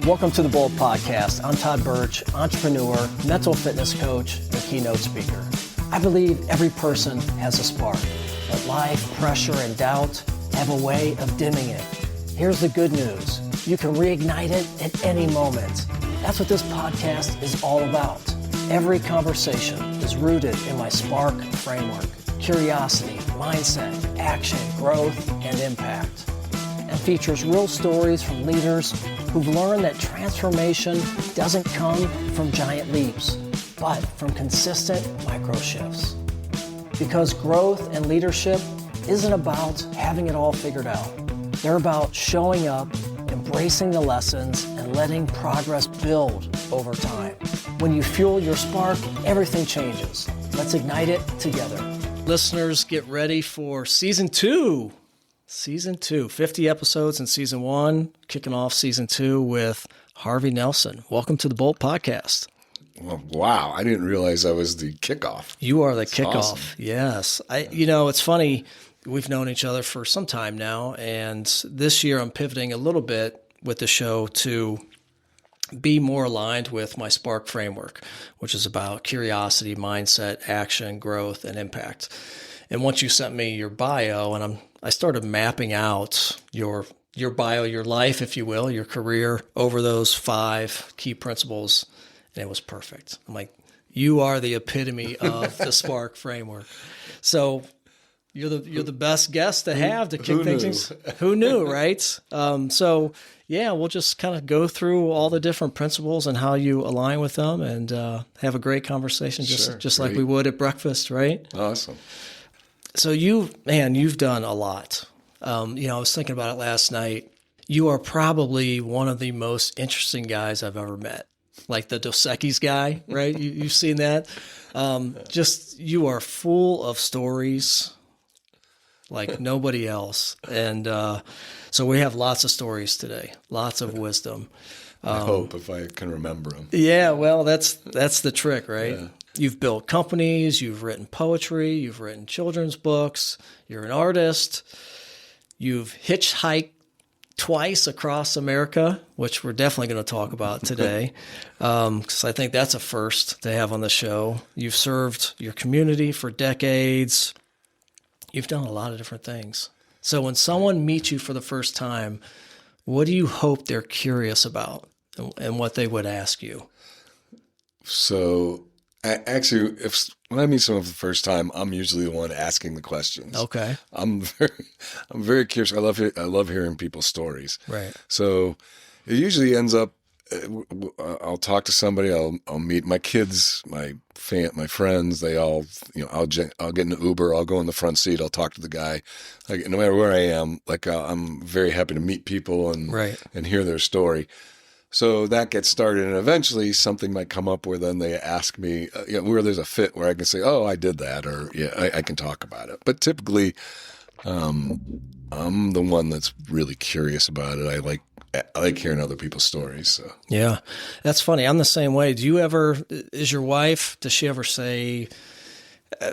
Welcome to the Bold Podcast. I'm Todd Birch, entrepreneur, mental fitness coach, and keynote speaker. I believe every person has a spark, but life, pressure, and doubt have a way of dimming it. Here's the good news. You can reignite it at any moment. That's what this podcast is all about. Every conversation is rooted in my SPARK framework: curiosity, mindset, action, growth, and impact. And features real stories from leaders who've learned that transformation doesn't come from giant leaps, but from consistent micro shifts. Because growth and leadership isn't about having it all figured out. They're about showing up, embracing the lessons, and letting progress build over time. When you fuel your spark, everything changes. Let's ignite it together. Listeners, get ready for season 2. Season 2, 50 episodes in season 1, kicking off season 2 with Harvey Nelson. Welcome to the Bolt Podcast. Well, wow, I didn't realize I was the kickoff. You are the kickoff. Awesome. Yes. It's funny. We've known each other for some time now, and this year I'm pivoting a little bit with the show to be more aligned with my SPARK framework, which is about curiosity, mindset, action, growth, and impact. And once you sent me your bio, and I started mapping out your bio, your life, if you will, your career over those 5 key principles, and it was perfect. I'm like, you are the epitome of the SPARK framework. So you're the best guest to have to kick things. Who knew, right? We'll just kind of go through all the different principles and how you align with them, and have a great conversation, just like we would at breakfast, right? Awesome. So you've done a lot. I was thinking about it last night. You are probably one of the most interesting guys I've ever met. Like the Dos Equis guy, right? You've seen that. You are full of stories like nobody else. And so we have lots of stories today, lots of wisdom. I hope, if I can remember them. Yeah, well, that's the trick, right? Yeah. You've built companies, you've written poetry, you've written children's books, you're an artist, you've hitchhiked twice across America, which we're definitely going to talk about today, because I think that's a first to have on the show. You've served your community for decades. You've done a lot of different things. So when someone meets you for the first time, what do you hope they're curious about and what they would ask you? So when I meet someone for the first time, I'm usually the one asking the questions. Okay. I'm very curious. I love hearing people's stories. Right. So it usually ends up, I'll talk to somebody. I'll meet my kids, my friends. They all, I'll get in an Uber. I'll go in the front seat. I'll talk to the guy. Like, no matter where I am, I'm very happy to meet people and hear their story. So that gets started, and eventually something might come up where then they ask me, where there's a fit where I can say, oh, I did that, or I can talk about it. But typically, I'm the one that's really curious about it. I like hearing other people's stories. So. Yeah, that's funny. I'm the same way. Is your wife, does she ever say,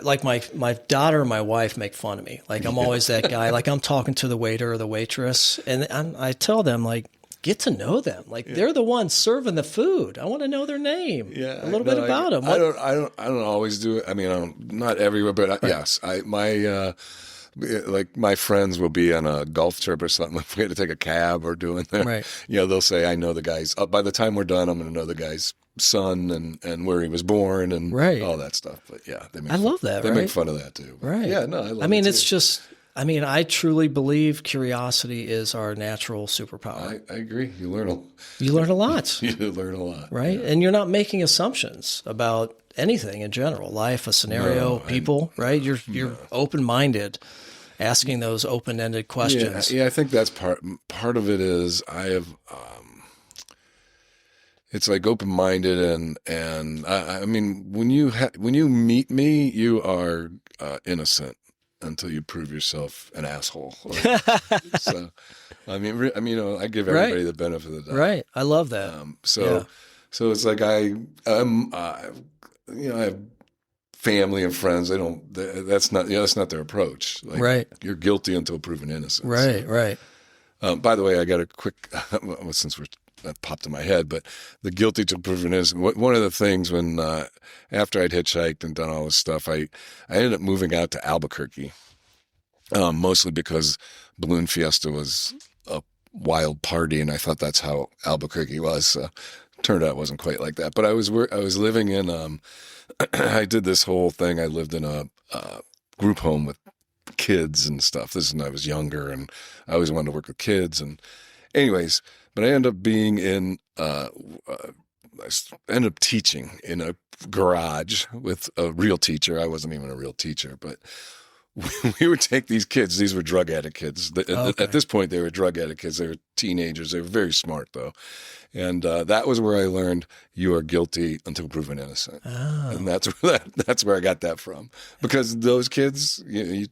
like my daughter and my wife make fun of me. Like I'm always that guy, like I'm talking to the waiter or the waitress, and I tell them, like, get to know them. Like they're the ones serving the food. I want to know their name. Yeah, a little bit about them. I don't always do it. I mean, not everywhere, but yes, my friends will be on a golf trip or something. If we had to take a cab or doing that, right. They'll say, I know the guy's. By the time we're done, I'm going to know the guy's son and where he was born and all that stuff. But yeah, I love that. They make fun of that too. Right. Yeah, no, I love it. I mean, it's just. I truly believe curiosity is our natural superpower. I agree. You learn a lot. You learn a lot. Right? Yeah. And you're not making assumptions about anything in general, life, a scenario, people, right? You're open-minded, asking those open-ended questions. Yeah, I think that's part of it is I have it's like open-minded and I mean when you meet me, you are innocent until you prove yourself an asshole. So, I give everybody the benefit of the doubt. Right. I love that. So it's like I have family and friends. That's not their approach. Like, right. You're guilty until proven innocent. Right. So. Right. By the way, I got a quick, since we're that popped in my head, but the guilty till proven innocent. One of the things when after I'd hitchhiked and done all this stuff, I ended up moving out to Albuquerque, mostly because Balloon Fiesta was a wild party, and I thought that's how Albuquerque was. So turned out it wasn't quite like that. But I was living in I did this whole thing. I lived in a group home with kids and stuff. This is when I was younger, and I always wanted to work with kids. And anyways, but I ended up being in I ended up teaching in a garage with a real teacher. I wasn't even a real teacher, but we would take these kids. These were drug addict kids. Okay. At this point, they were drug addict kids. They were teenagers. They were very smart, though. And that was where I learned you are guilty until proven innocent. Oh. And that's where I got that from. Because those kids, you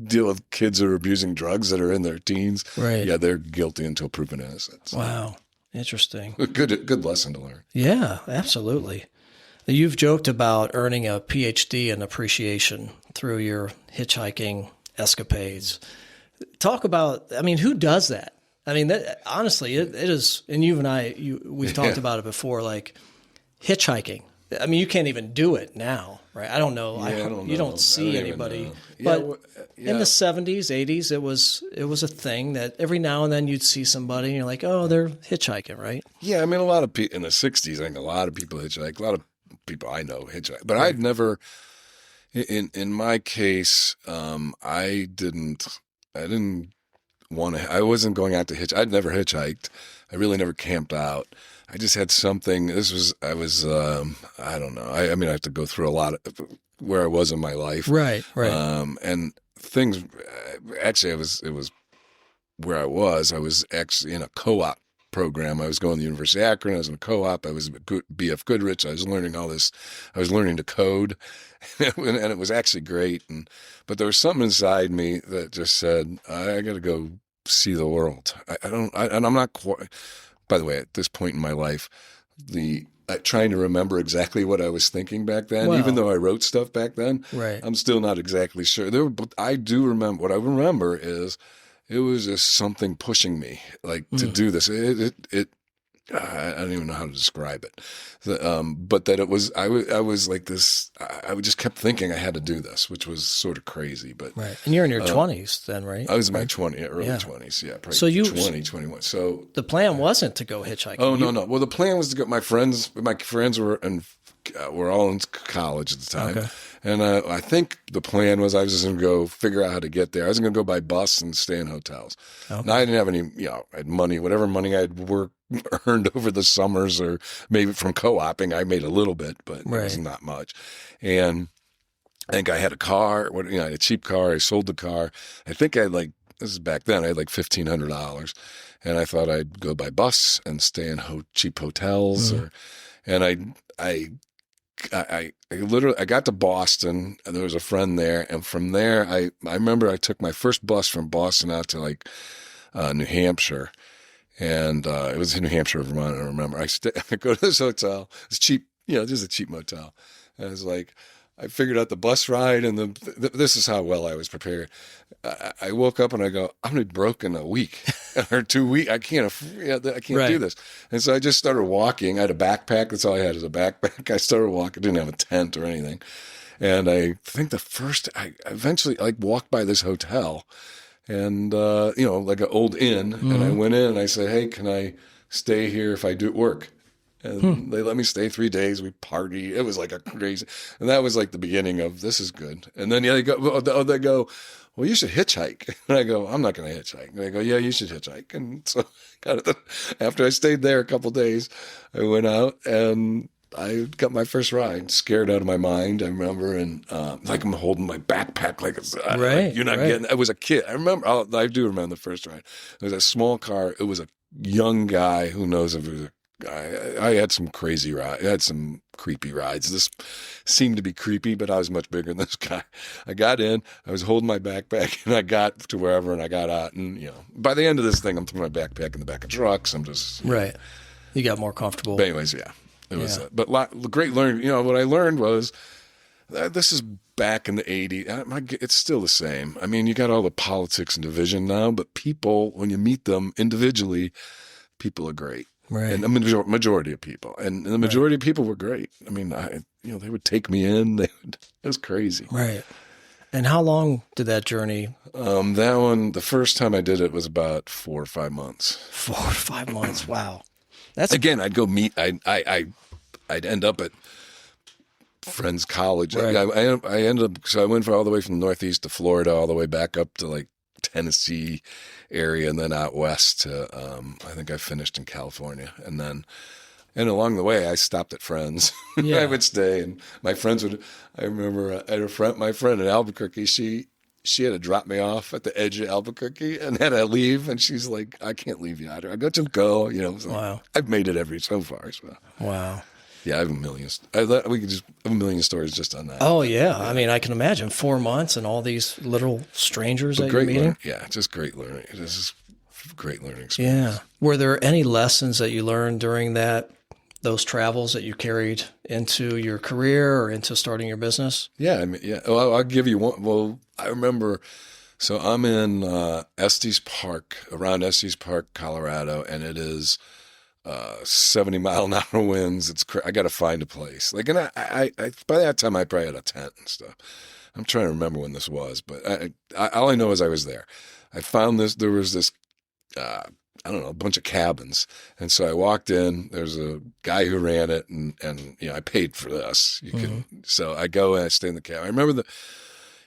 deal with kids that are abusing drugs that are in their teens. Right. Yeah, they're guilty until proven innocent. So, Wow. Interesting. good lesson to learn. Yeah, absolutely. You've joked about earning a PhD in appreciation through your hitchhiking escapades. Talk about, I mean, who does that? I mean, honestly, it is, and you and I, we've talked about it before, like hitchhiking. I mean, you can't even do it now, right? I don't know. Yeah, I don't know. You don't see I don't anybody. even know. But Yeah. in the 70s, 80s, it was a thing that every now and then you'd see somebody and you're like, oh, they're hitchhiking, right? Yeah, I mean, a lot of people in the 60s, I think a lot of people hitchhike. A lot of people I know hitchhike. But I'd never, in my case, I didn't want to, I wasn't going out to hitch. I'd never hitchhiked. I really never camped out. I just had something. I don't know. I mean, I have to go through a lot of where I was in my life. Right. And things, actually, it was where I was actually in a co-op program. I was going to the University of Akron. I was in a co-op. I was at BF Goodrich. I was learning all this. I was learning to code, and it was actually great. But there was something inside me that just said, I got to go see the world. And I'm not quite, by the way, at this point in my life, trying to remember exactly what I was thinking back then, even though I wrote stuff back then, Right. I'm still not exactly sure. But I do remember, what I remember is it was just something pushing me, like, to do this. I don't even know how to describe it. But that it was, I was like this, I just kept thinking I had to do this, which was sort of crazy. But Right. And you're in your 20s then, right? I was in my early 20s, yeah, probably So 20, 21. So the plan wasn't to go hitchhiking. Oh, no. Well, the plan was to go. My friends were all in college at the time. Okay. And I think the plan was I was just going to go figure out how to get there. I was going to go by bus and stay in hotels. Okay. Now, I didn't have any, I had money, whatever money I'd earned over the summers, or maybe from co-oping, I made a little bit, but it was not much. And I think I had a car, I had a cheap car. I sold the car. I think this is back then, I had like $1,500. And I thought I'd go by bus and stay in cheap hotels. And I literally, I got to Boston, and there was a friend there. And from there, I remember I took my first bus from Boston out to New Hampshire. And it was in New Hampshire, Vermont, I don't remember. I go to this hotel. It's cheap, just a cheap motel. And I was like, I figured out the bus ride, and this is how well I was prepared. I woke up and I go, I'm going to be broke in a week or 2 weeks. I can't do this. And so I just started walking. I had a backpack. That's all I had, is a backpack. I started walking. I didn't have a tent or anything. And I think I eventually walked by this hotel, and like an old inn. And I went in and I said, hey, can I stay here if I do work? And they let me stay 3 days. We party. It was like a crazy, and that was like the beginning of, this is good. And then they go, well, you should hitchhike. And I go, I'm not going to hitchhike. And they go, yeah, you should hitchhike. And so after I stayed there a couple of days, I went out and I got my first ride, scared out of my mind. I remember, and I'm holding my backpack like it's you're not getting. I was a kid. I do remember the first ride. It was a small car. It was a young guy. Who knows if it was a guy? I had some crazy rides. I had some creepy rides. This seemed to be creepy, but I was much bigger than this guy. I got in. I was holding my backpack, and I got to wherever, and I got out. And by the end of this thing, I'm throwing my backpack in the back of trucks. I'm just right. You got more comfortable. But anyways, yeah. It was, but great learning. What I learned was, this is back in the 80s. It's still the same. I mean, you got all the politics and division now, but people, when you meet them individually, people are great. Right. And the majority of people, and the majority of people were great. I mean, they would take me in. It was crazy. Right. And how long did that journey? That one, the first time I did it was about 4 or 5 months. 4 or 5 months. Wow. That's Again, I'd go meet. I'd end up at friends' college. Right. I ended up, so I went all the way from the Northeast to Florida, all the way back up to like Tennessee area, and then out west to I think I finished in California, and along the way I stopped at friends. Yeah. I would stay, and my friends would. I remember I had my friend in Albuquerque. She had to drop me off at the edge of Albuquerque and had to leave, and she's like, "I can't leave you out here. I got to go." So Wow. I've made it so far. So. Wow. Yeah, I have a million. We could just have a million stories just on that. Oh yeah. I mean, I can imagine 4 months and all these little strangers that you're meeting. Just great learning. This is great learning experience. Yeah. Were there any lessons that you learned during those travels that you carried into your career or into starting your business? Yeah, I mean, yeah. Well, I'll give you one. Well, I remember. So I'm in Estes Park, around Estes Park, Colorado, and it is 70-mile-an-hour winds. I got to find a place. Like, and I by that time I probably had a tent and stuff. I'm trying to remember when this was, but all I know is I was there. I found this. There was this. I don't know, a bunch of cabins. And so I walked in, there's a guy who ran it, and I paid for this. So I go and I stay in the cabin. I remember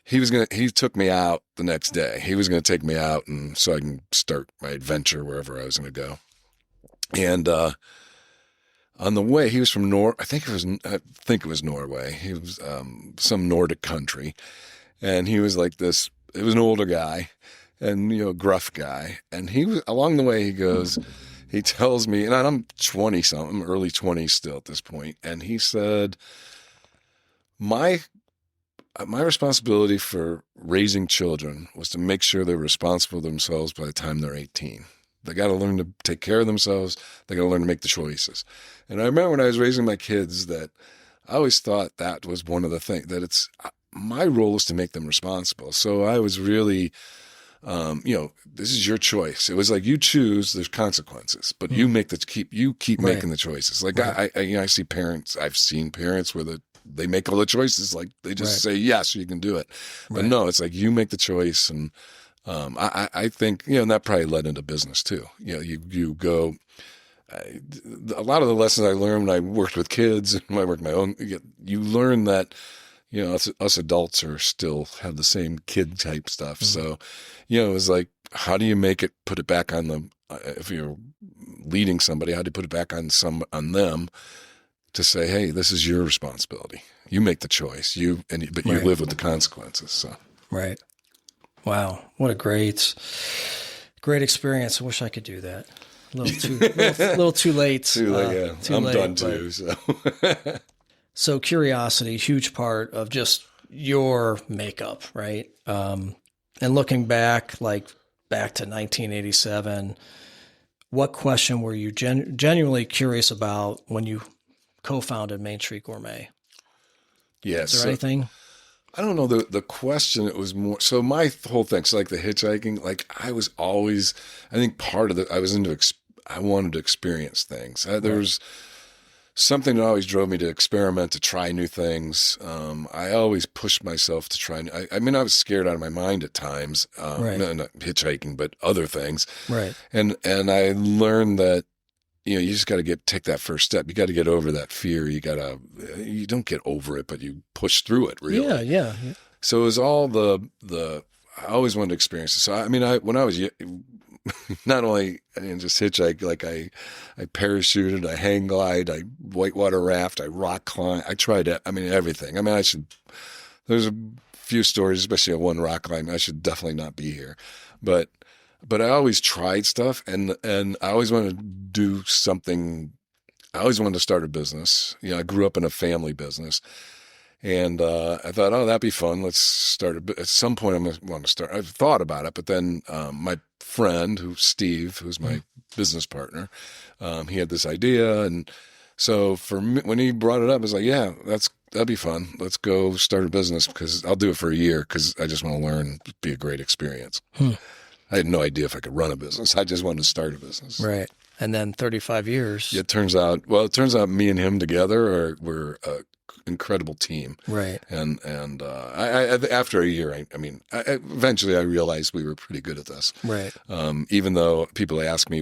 he took me out the next day. He was going to take me out, and so I can start my adventure wherever I was going to go. And on the way, he was from I think it was Norway. He was some Nordic country, and he was like this. It was an older guy, and gruff guy. And he was along the way. He tells me, and I'm 20 something, early 20s still at this point, and he said, my responsibility for raising children was to make sure they're responsible for themselves by the time they're 18. They got to learn to take care of themselves. They got to learn to make the choices. And I remember when I was raising my kids that I always thought that was one of the things, that it's my role is to make them responsible. So I was really, this is your choice. It was like, you choose, there's consequences, but you keep Right. making the choices. Like Right. I see parents, I've seen parents where they make all the choices. Like they just Right. say, yes, you can do it. But Right. no, it's like, you make the choice. And I think, and that probably led into business too. You go, a lot of the lessons I learned when I worked with kids and when I worked my own, you learn that, us adults still have the same kid type stuff. Mm-hmm. So, it was like, how do you put it back on them? If you're leading somebody, how do you put it back on them to say, hey, this is your responsibility. You make the choice, but you Right. live with the consequences. So. Right. Wow. What a great experience. I wish I could do that. A little too late. Too late, yeah. I'm done too. So. So curiosity, huge part of just your makeup, right? And looking back to 1987, what question were you genuinely curious about when you co-founded Main Street Gourmet? Yes. Is there anything? I don't know. The question, it was more, so my whole thing, so like the hitchhiking, like I was always, I think part of it, I wanted to experience things. There was something that always drove me to experiment, to try new things. I always pushed myself to try. I was scared out of my mind at times, Right. not hitchhiking, but other things. Right. And I learned that, you just got to take that first step. You got to get over that fear. You don't get over it, but you push through it, really. Yeah. So it was all I always wanted to experience it. So, when I was not only just hitchhike, like I parachuted, I hang glide, I whitewater raft, I rock climb. I tried everything. There's a few stories, especially at one rock climb. I should definitely not be here, but I always tried stuff, and I always wanted to do something. I always wanted to start a business. I grew up in a family business, and I thought, oh, that'd be fun. Let's start at some point. I'm going to want to start. I've thought about it, but then my friend, Steve, who's my business partner, he had this idea, and so for me, when he brought it up, I was like, yeah, that'd be fun. Let's go start a business, because I'll do it for a year, because I just want to learn. It'd be a great experience. I had no idea if I could run a business. I just wanted to start a business. Right. And then 35 years. It turns out me and him together we're an incredible team. Right. And I after a year, eventually I realized we were pretty good at this. Right. Even though people ask me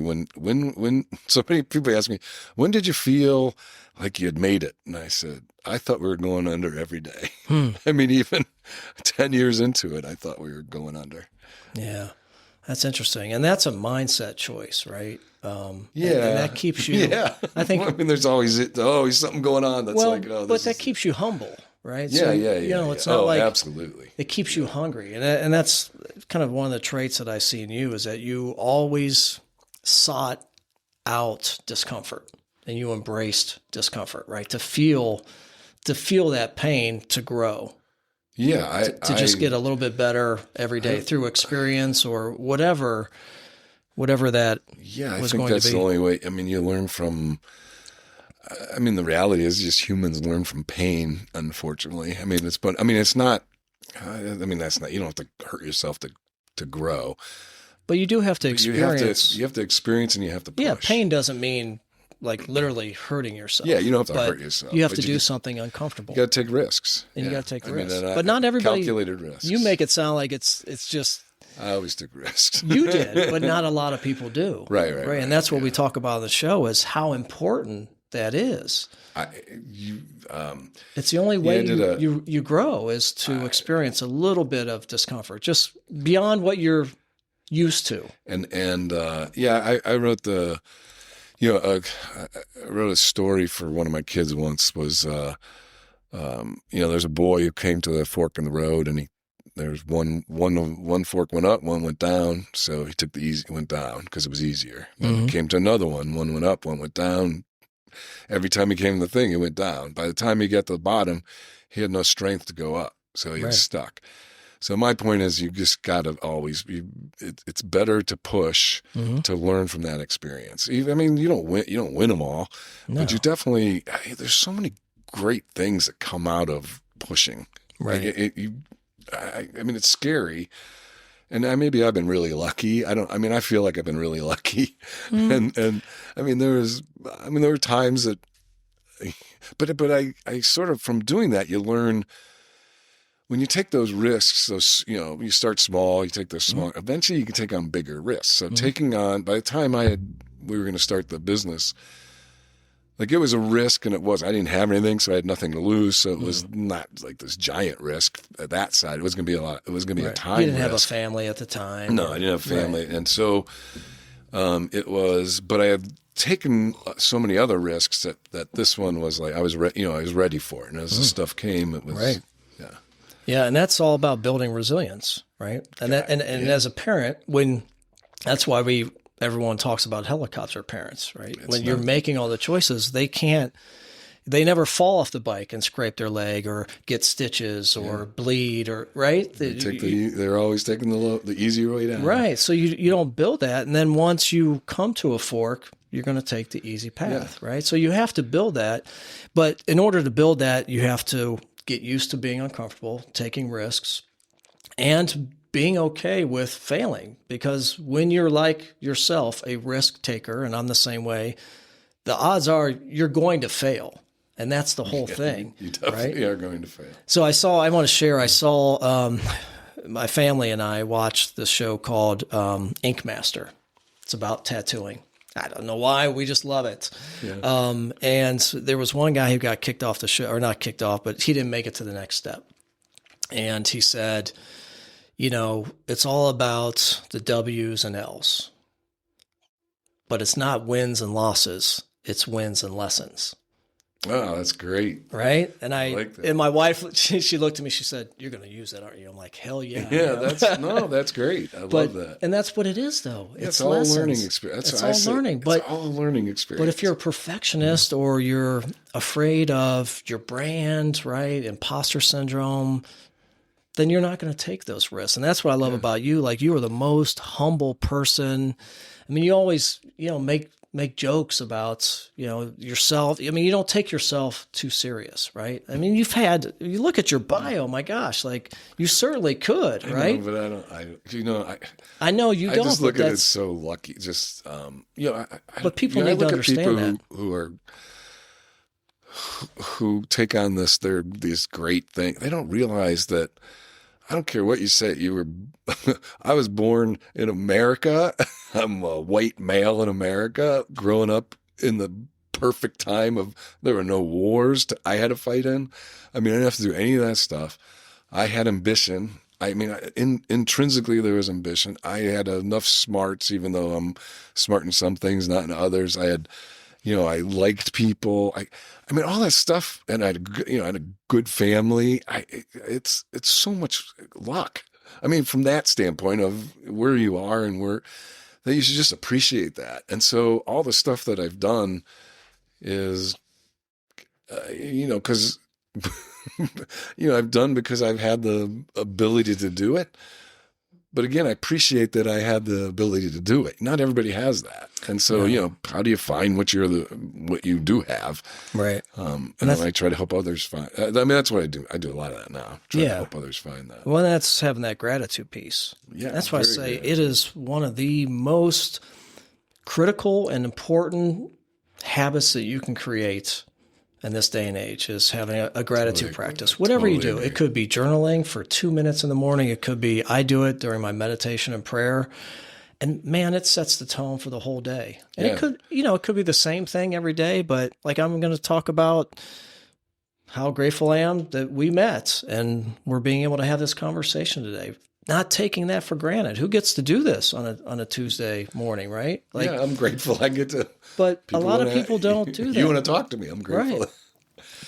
so many people ask me, when did you feel like you had made it? And I said, I thought we were going under every day. Even 10 years into it, I thought we were going under. Yeah. That's interesting. And that's a mindset choice, right? And that keeps you, I think. There's always something going on that's but that keeps you humble, right? Yeah, so, yeah. It's not like, absolutely. It keeps you hungry. And that's kind of one of the traits that I see in you is that you always sought out discomfort and you embraced discomfort, right? To feel that pain, to grow. Yeah. To just get a little bit better every day through experience or whatever that I was think going that's to be. the only way. You learn from, the reality is just humans learn from pain, unfortunately. It's not, that's not, you don't have to hurt yourself to grow. But you do have to experience. You have to experience and you have to push. Yeah, pain doesn't mean like literally hurting yourself. Yeah, you don't have to hurt yourself. You have to do something uncomfortable. You got to take risks. And you got to take risks. But not everybody. Calculated risks. You make it sound like it's just. I always took risks. You did, but not a lot of people do. Right. And that's what we talk about on the show is how important that is. It's the only way you grow is to experience a little bit of discomfort, just beyond what you're used to. I wrote I wrote a story for one of my kids once. Was there's a boy who came to the fork in the road, and there's one fork went up, one went down, so he took went down because it was easier. Then he came to another one went up, one went down. Every time he came to the thing, he went down. By the time he got to the bottom, he had no strength to go up, so he was stuck. So my point is, you just got to always be. It's better to push to learn from that experience. You don't win them all, but you definitely. There's so many great things that come out of pushing. Right. It's scary, and maybe I've been really lucky. I feel like I've been really lucky, and there were times that, but I sort of, from doing that, you learn. When you take those risks, you start small, you take those small, eventually you can take on bigger risks. So by the time we were going to start the business, like it was a risk and I didn't have anything, so I had nothing to lose. So it was not like this giant risk at that side. It was going to be it was going to be a time risk. You didn't have a family at the time. No, I didn't have a family. Right. And so but I had taken so many other risks that this one was like, I was ready for it. And as the stuff came, it was, right. Yeah, and that's all about building resilience, right? And as a parent, that's why everyone talks about helicopter parents, right? When you're making all the choices, they never fall off the bike and scrape their leg or get stitches or bleed right? They're always taking the easier way down. Right. So you don't build that, and then once you come to a fork, you're going to take the easy path, right? So you have to build that, but in order to build that, you have to get used to being uncomfortable, taking risks, and being okay with failing. Because when you're like yourself, a risk taker, and I'm the same way, the odds are you're going to fail. And that's the whole thing. You definitely are going to fail. So I want to share, my family and I watched this show called Ink Master. It's about tattooing. I don't know why. We just love it. Yeah. And there was one guy who got kicked off the show, or not kicked off, but he didn't make it to the next step. And he said, it's all about the W's and L's, but it's not wins and losses. It's wins and lessons. Oh, that's great. Right? And I like that. And my wife, she looked at me, she said, "You're going to use that, aren't you?" I'm like, "Hell yeah." Yeah, that's great. I love that. And that's what it is, though. It's all lessons. Learning experience. It's all learning. It's all a learning experience. But if you're a perfectionist or you're afraid of your brand, right, imposter syndrome, then you're not going to take those risks. And that's what I love about you. Like, you are the most humble person. You always, make make jokes about, yourself. I mean, you don't take yourself too serious, right? I mean, you look at your bio, my gosh, like you certainly could, right? But I don't, I know you I don't. just look at it so lucky. Just, but people I need to look at understand people who take on these great things. They don't realize that. I don't care what you say. I was born in America. I'm a white male in America, growing up in the perfect time there were no wars I had to fight in. I mean, I didn't have to do any of that stuff. I had ambition. I mean, intrinsically there was ambition. I had enough smarts, even though I'm smart in some things, not in others. I had, I liked people. I mean, all that stuff, and I had a good family. It's so much luck. I mean, from that standpoint of where you are and that you should just appreciate that. And so all the stuff that I've done is, because, I've done because I've had the ability to do it. But again, I appreciate that I had the ability to do it. Not everybody has that. And so, how do you find what you do have? Right. And then I try to help others find. I mean, that's what I do. I do a lot of that now. Try to help others find that. Well, that's having that gratitude piece. Yeah. That's why I say it is one of the most critical and important habits that you can create in this day and age is having a gratitude practice. Whatever you do, it could be journaling for 2 minutes in the morning. It could be, I do it during my meditation and prayer. And man, it sets the tone for the whole day. And it could be the same thing every day, but like I'm going to talk about how grateful I am that we met and we're being able to have this conversation today. Not taking that for granted. Who gets to do this on a Tuesday morning, right? Like, I'm grateful I get to. But a lot of people don't do that. You want to talk to me? I'm grateful. Right.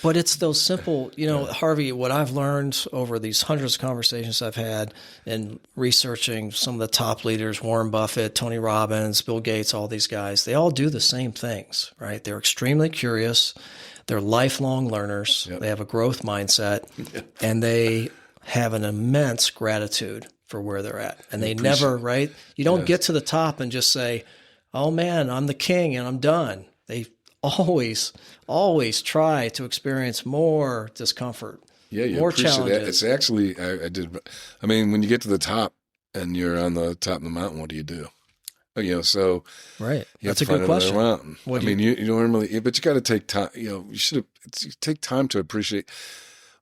But it's those simple, Harvey, what I've learned over these hundreds of conversations I've had and researching some of the top leaders, Warren Buffett, Tony Robbins, Bill Gates, all these guys, they all do the same things, right? They're extremely curious. They're lifelong learners. Yep. They have a growth mindset, and they have an immense gratitude for where they're at. And they never, right? You don't get to the top and just say, oh man, I'm the king and I'm done. They always try to experience more discomfort, more challenges. That. It's actually, I mean, when you get to the top and you're on the top of the mountain, what do you do? So right. That's a good question. You normally, but you got to take time. You take time to appreciate.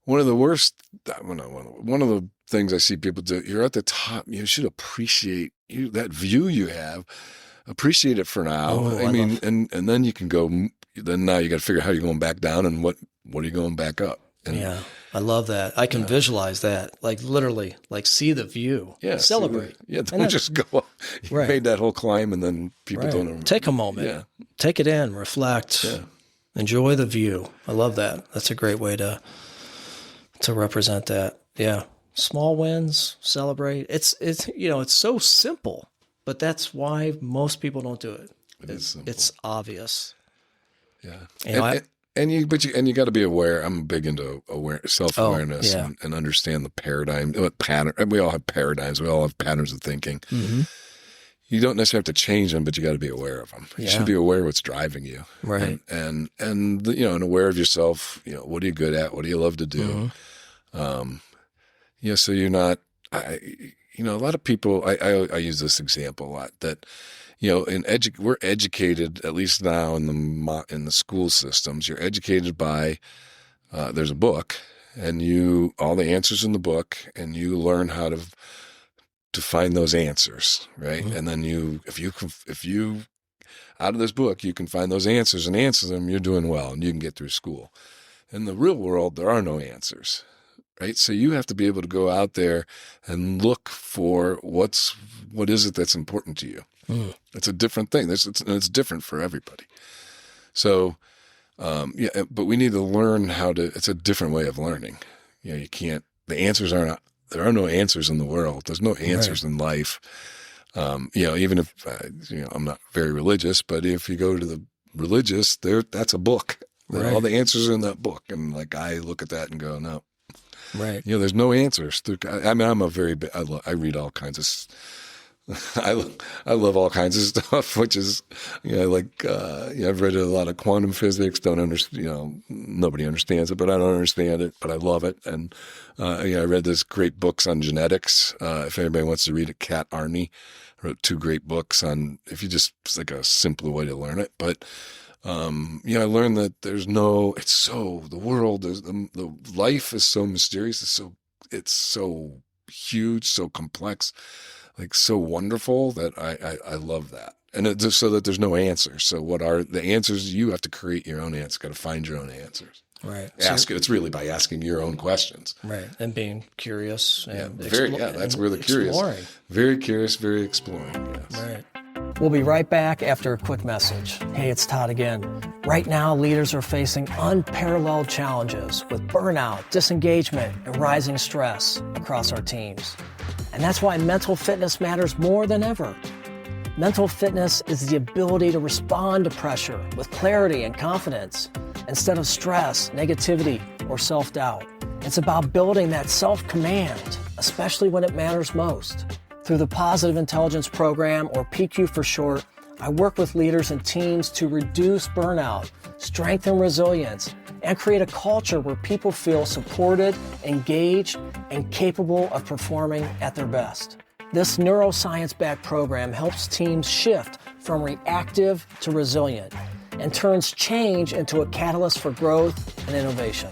One of the things I see people do, you're at the top, you should appreciate that view you have, appreciate it for now. And then you can go, then now you got to figure out how you're going back down and what are you going back up. And, I love that. I can visualize that, like literally, like see the view, celebrate. Don't just go, you made that whole climb and then people don't. Take a moment, take it in, reflect, enjoy the view. I love that. That's a great way to represent that. Yeah. Small wins, celebrate. It's so simple, but that's why most people don't do it. It's obvious. Yeah. And you got to be aware. I'm big into self-awareness and understand the paradigm, pattern. We all have paradigms. We all have patterns of thinking. Mm-hmm. You don't necessarily have to change them, but you got to be aware of them. You should be aware of what's driving you. Right. And aware of yourself, what are you good at? What do you love to do? Mm-hmm. So you're not, a lot of people, I use this example a lot that, we're educated, at least now in the school systems, you're educated by, there's a book and all the answers in the book, and you learn how to find those answers, right? Mm-hmm. And then if you out of this book, you can find those answers and answer them, you're doing well and you can get through school. In the real world, there are no answers, right? So you have to be able to go out there and look for what is it that's important to you. Mm. It's a different thing. It's different for everybody. So, but we need to learn it's a different way of learning. You can't, there are no answers in the world. There's no answers in life. Even if, I'm not very religious, but if you go to the religious, that's a book. Right. All the answers are in that book. And I look at that and go, no. Right. There's no answers. I read all kinds of I love all kinds of stuff, which is, I've read a lot of quantum physics. Don't understand, nobody understands it, but I don't understand it, but I love it. And I read this great books on genetics. If anybody wants to read it, Kat Arney wrote 2 great books on. If you just, it's like a simpler way to learn it, but. I learned that the world is the life is so mysterious. It's so huge, so complex, like so wonderful that I love that. And it's just so that there's no answers. So what are the answers? You have to create your own answers. Got to find your own answers. Right. It's really by asking your own questions. Right. And being curious. And that's where the curious. Exploring. Very curious, very exploring. Yes. Right. We'll be right back after a quick message. Hey, it's Todd again. Right now, leaders are facing unparalleled challenges with burnout, disengagement, and rising stress across our teams. And that's why mental fitness matters more than ever. Mental fitness is the ability to respond to pressure with clarity and confidence instead of stress, negativity, or self-doubt. It's about building that self-command, especially when it matters most. Through the Positive Intelligence Program, or PQ for short, I work with leaders and teams to reduce burnout, strengthen resilience, and create a culture where people feel supported, engaged, and capable of performing at their best. This neuroscience-backed program helps teams shift from reactive to resilient and turns change into a catalyst for growth and innovation.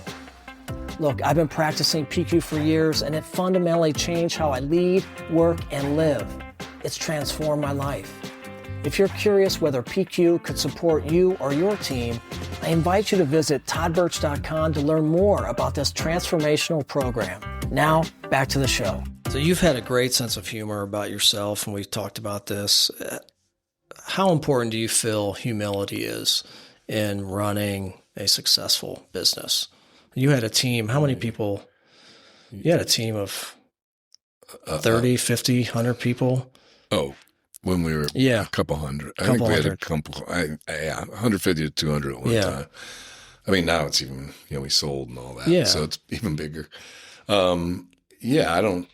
Look, I've been practicing PQ for years, and it fundamentally changed how I lead, work, and live. It's transformed my life. If you're curious whether PQ could support you or your team, I invite you to visit toddbirch.com to learn more about this transformational program. Now, back to the show. So you've had a great sense of humor about yourself, and we've talked about this. How important do you feel humility is in running a successful business? You had a team. How many people? You had a team of 30, 50, 100 people? Oh, when we were a couple hundred. I think we had a couple, 150 to 200 at one time. I mean, now it's even, we sold and all that. Yeah. So it's even bigger. I don't,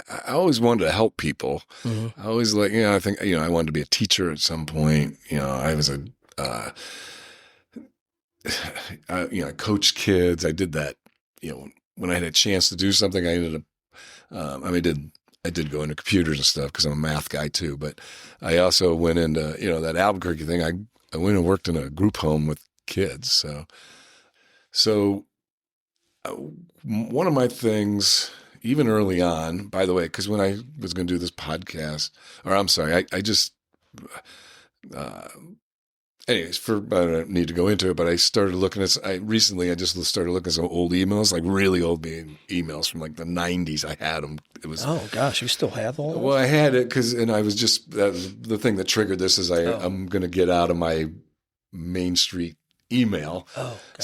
I always wanted to help people. Mm-hmm. I always I think, I wanted to be a teacher at some point. I was I coached kids. I did that, when I had a chance to do something, I ended up, I did go into computers and stuff because I'm a math guy too. But I also went into, that Albuquerque thing. I went and worked in a group home with kids. So one of my things, even early on, by the way, because when I was going to do this podcast, anyways, I don't need to go into it, but I started looking at, I just started looking at some old emails, like really old emails from like the 90s. I had them. It was, oh gosh, you still have all those? Well, I had it and I was that was the thing that triggered this is I'm going to get out of my Main Street email. Oh, gotcha.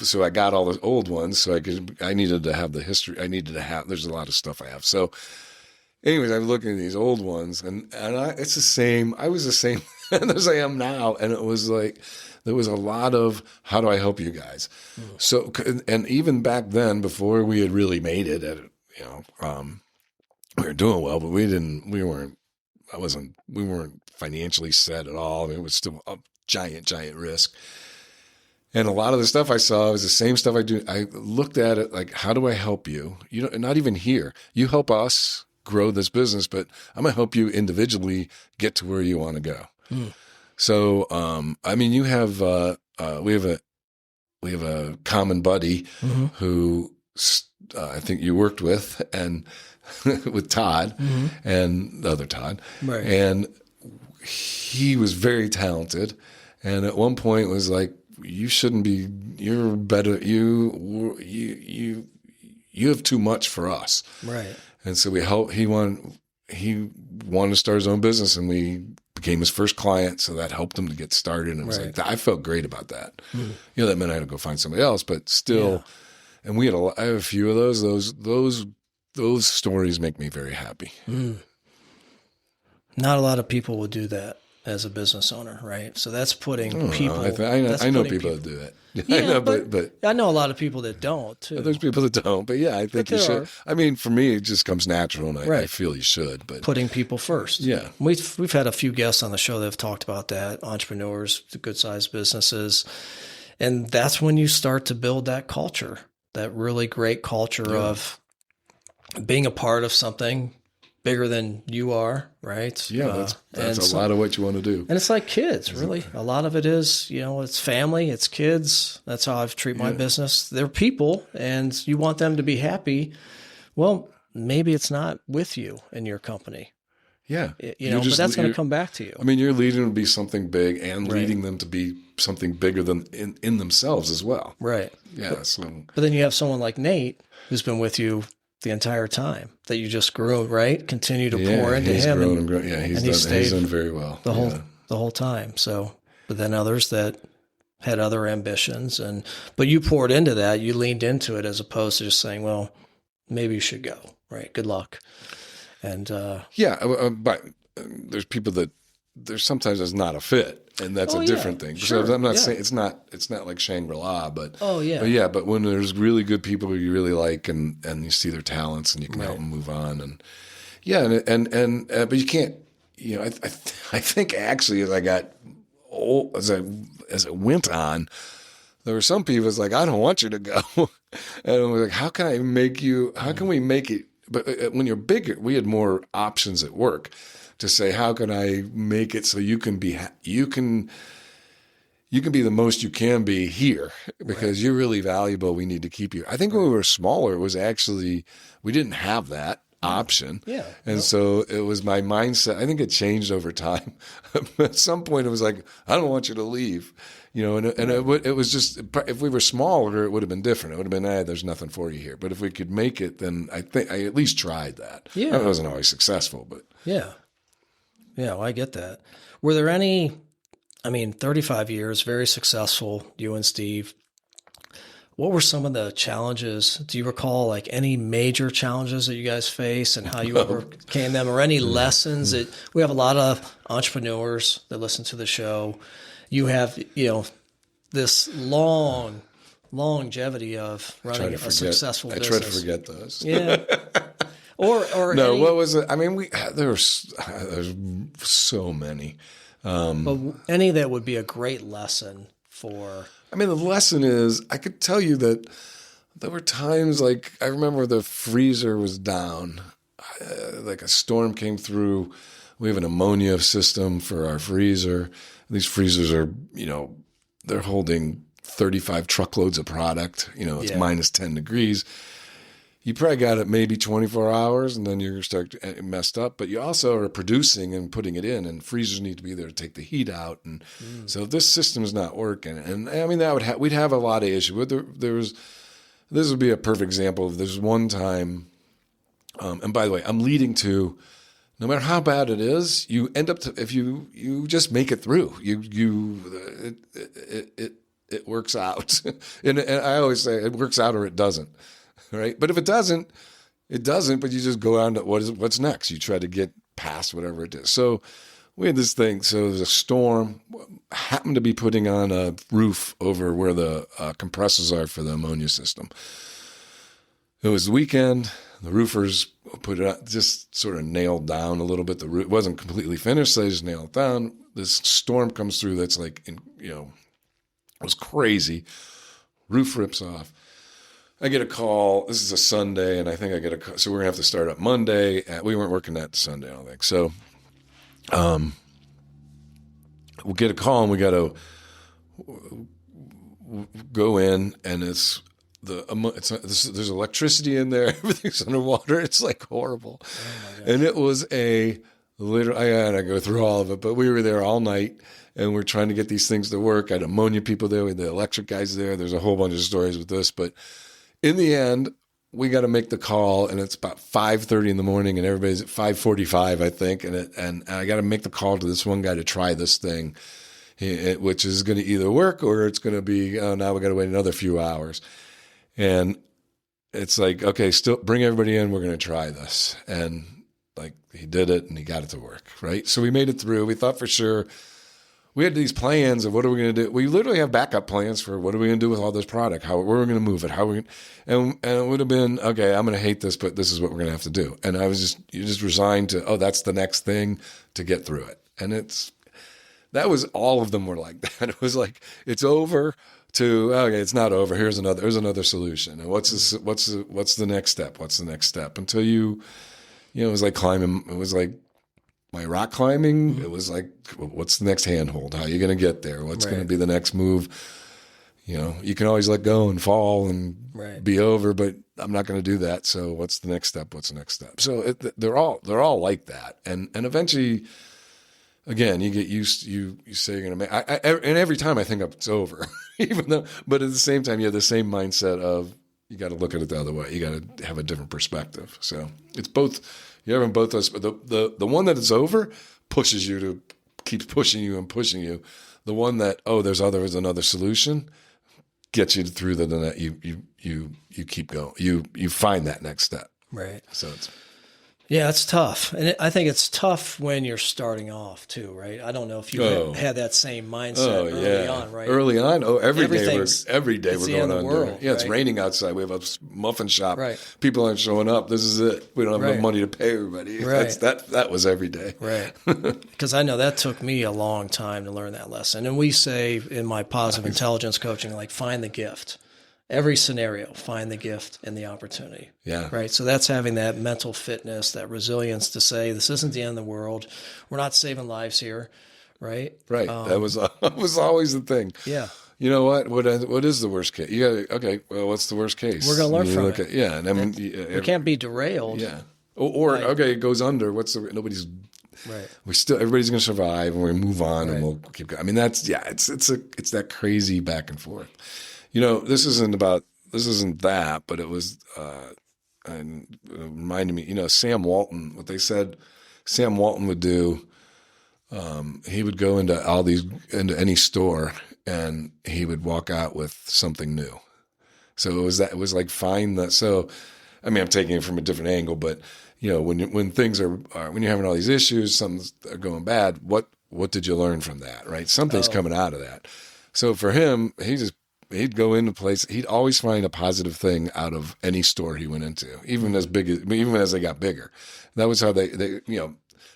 So I got all those old ones. So I needed to have the history. There's a lot of stuff I have. So anyways, I'm looking at these old ones and it's the same. I was the same as I am now. And it was like, there was a lot of, how do I help you guys? Mm. So, and even back then, before we had really made it we were doing well, but we weren't financially set at all. I mean, it was still a giant risk. And a lot of the stuff I saw was the same stuff I do. I looked at it like, how do I help you? Not even here. You help us grow this business, but I'm going to help you individually get to where you want to go. Mm. So, you have, we have a common buddy mm-hmm. who I think you worked with and with Todd mm-hmm. and the other Todd. Right. And he was very talented. And at one point was like, you shouldn't be, you're better. You have too much for us. Right. And so he wanted to start his own business and we became his first client. So that helped him to get started. And it was like, I felt great about that. Mm. That meant I had to go find somebody else, but still, and I have a few of those stories make me very happy. Mm. Not a lot of people will do that. as a business owner, right? So that's putting I don't people. know. I know people that do it. Yeah, I know, but I know a lot of people that don't too. there's people that don't. But yeah, I think you should. I mean, for me, it just comes natural, and I feel you should. But putting people first. Yeah, we've had a few guests on the show that have talked about that. Entrepreneurs, good sized businesses, and that's when you start to build that culture, that really great culture of being a part of something bigger than you are, right? Yeah, that's a lot of what you want to do. And it's like kids, really. A lot of it is, it's family, it's kids. That's how I've treated my business. They're people, and you want them to be happy. Well, maybe it's not with you in your company. Yeah. But that's going to come back to you. I mean, you're leading them to be something big and leading them to be something bigger than in themselves as well. Right. Yeah. But then you have someone like Nate who's been with you the entire time that you just grew, right? Continue to pour into him. And grown. Yeah, he's done very well. The whole time. So, but then others that had other ambitions but you poured into that, you leaned into it as opposed to just saying, well, maybe you should go, right? Good luck. And, but there's people that sometimes it's not a fit. And that's a different thing. Sure. So I'm not saying it's not like Shangri-La, but but when there's really good people who you really like and you see their talents and you can help them move on and but you can't, I think actually as I got old, as it went on, there were some people that's like, I don't want you to go. And I was like, how can we make it? But when you're bigger, we had more options at work to say, how can I make it so you can be the most you can be here because you're really valuable. We need to keep you. I think when we were smaller, it was actually, we didn't have that option. Yeah. And so it was my mindset. I think it changed over time. At some point it was like, I don't want you to leave, it was just, if we were smaller, it would have been different. It would have been, there's nothing for you here. But if we could make it, then I think I at least tried that. Yeah. I wasn't always successful, but. Yeah. Yeah, well, I get that. Were there any, 35 years, very successful, you and Steve. What were some of the challenges? Do you recall any major challenges that you guys faced and how you overcame them, or any lessons that we have a lot of entrepreneurs that listen to the show. You have, this longevity of running a successful business. I try to forget those. Yeah. Or no, what was it? There's so many. But any that would be a great lesson for. The lesson is, I could tell you that there were times I remember the freezer was down, like a storm came through. We have an ammonia system for our freezer. These freezers are, they're holding 35 truckloads of product. It's minus 10 degrees. You probably got it maybe 24 hours, and then you're going to start messed up. But you also are producing and putting it in, and freezers need to be there to take the heat out. And so if this system is not working, and that we'd have a lot of issues. This would be a perfect example of there's one time, and by the way, I'm leading to, no matter how bad it is, you end up if you just make it through. It works out, and I always say it works out or it doesn't. Right. But if it doesn't, but you just go on to what's next. You try to get past whatever it is. So we had this thing. So there was a storm, happened to be putting on a roof over where the compressors are for the ammonia system. It was the weekend. The roofers put it out, just sort of nailed down a little bit. The roof wasn't completely finished. So they just nailed it down. This storm comes through. That's it was crazy. Roof rips off. I get a call. This is a Sunday, and I think I get a call. So we're going to have to start up Monday. We weren't working that Sunday, I don't think. So we'll get a call, and we got to go in, and there's electricity in there. Everything's underwater. It's horrible. Oh, and it was I gotta go through all of it, but we were there all night, and we're trying to get these things to work. I had ammonia people there. We had the electric guys there. There's a whole bunch of stories with this, but in the end, we got to make the call, and it's about 5:30 in the morning, and everybody's at 5:45, I think, and I got to make the call to this one guy to try this thing, which is going to either work or it's going to be, now we got to wait another few hours. And it's okay, still bring everybody in. We're going to try this. And like he did it and he got it to work, right? So we made it through. We thought for sure. We had these plans of what are we going to do. We literally have backup plans for what are we going to do with all this product, where are we going to move it, how are we going and it would have been, okay, I'm going to hate this, but this is what we're going to have to do. And you just resigned to, oh, that's the next thing to get through it. And that was, all of them were like that. It was like, it's over to, okay, it's not over. Here's another solution. And what's the next step? What's the next step? Until it was like climbing. It was like my rock climbing. It was like, what's the next handhold? How are you going to get there? What's going to be the next move? You can always let go and fall and be over, but I'm not going to do that. So what's the next step? What's the next step? So they're all like that. And eventually, again, you get used to, you say you're going to make, and every time I think it's over, but at the same time, you have the same mindset of, you got to look at it the other way. You got to have a different perspective. So it's both, you're having both those, but the one that it's over pushes you to, keeps pushing you and pushing you. The one that, there's another solution, gets you through you keep going. You find that next step. Right. So it's, yeah, it's tough. And I think it's tough when you're starting off too, right? I don't know if you had that same mindset early on, right? Early on, every day it's we're the going end of on. the world, It's raining outside. We have a muffin shop. Right. People aren't showing up. This is it. We don't have enough money to pay everybody. Right. That was every day. Right. Because I know that took me a long time to learn that lesson. And we say in my positive intelligence coaching, like, find the gift. Every scenario, find the gift and the opportunity. Yeah. Right. So that's having that mental fitness, that resilience to say, this isn't the end of the world. We're not saving lives here. Right. Right. That was always the thing. Yeah. You know what? What is the worst case? You got okay. Well, what's the worst case? We're going to learn from it. Yeah. And I mean, we can't be derailed. Yeah. Or okay, it goes under. Nobody's. Right. Everybody's going to survive, and we're going to move on, and we'll keep going. I mean, it's that crazy back and forth. This isn't that, but it was, and it reminded me, Sam Walton, what they said Sam Walton would do, he would go into any store and he would walk out with something new. So it was like, find that. So, I mean, I'm taking it from a different angle, but when things when you're having all these issues, something's going bad, what did you learn from that? Right. Something's coming out of that. So for him, he'd go into place. He'd always find a positive thing out of any store he went into, even as they got bigger. That was how they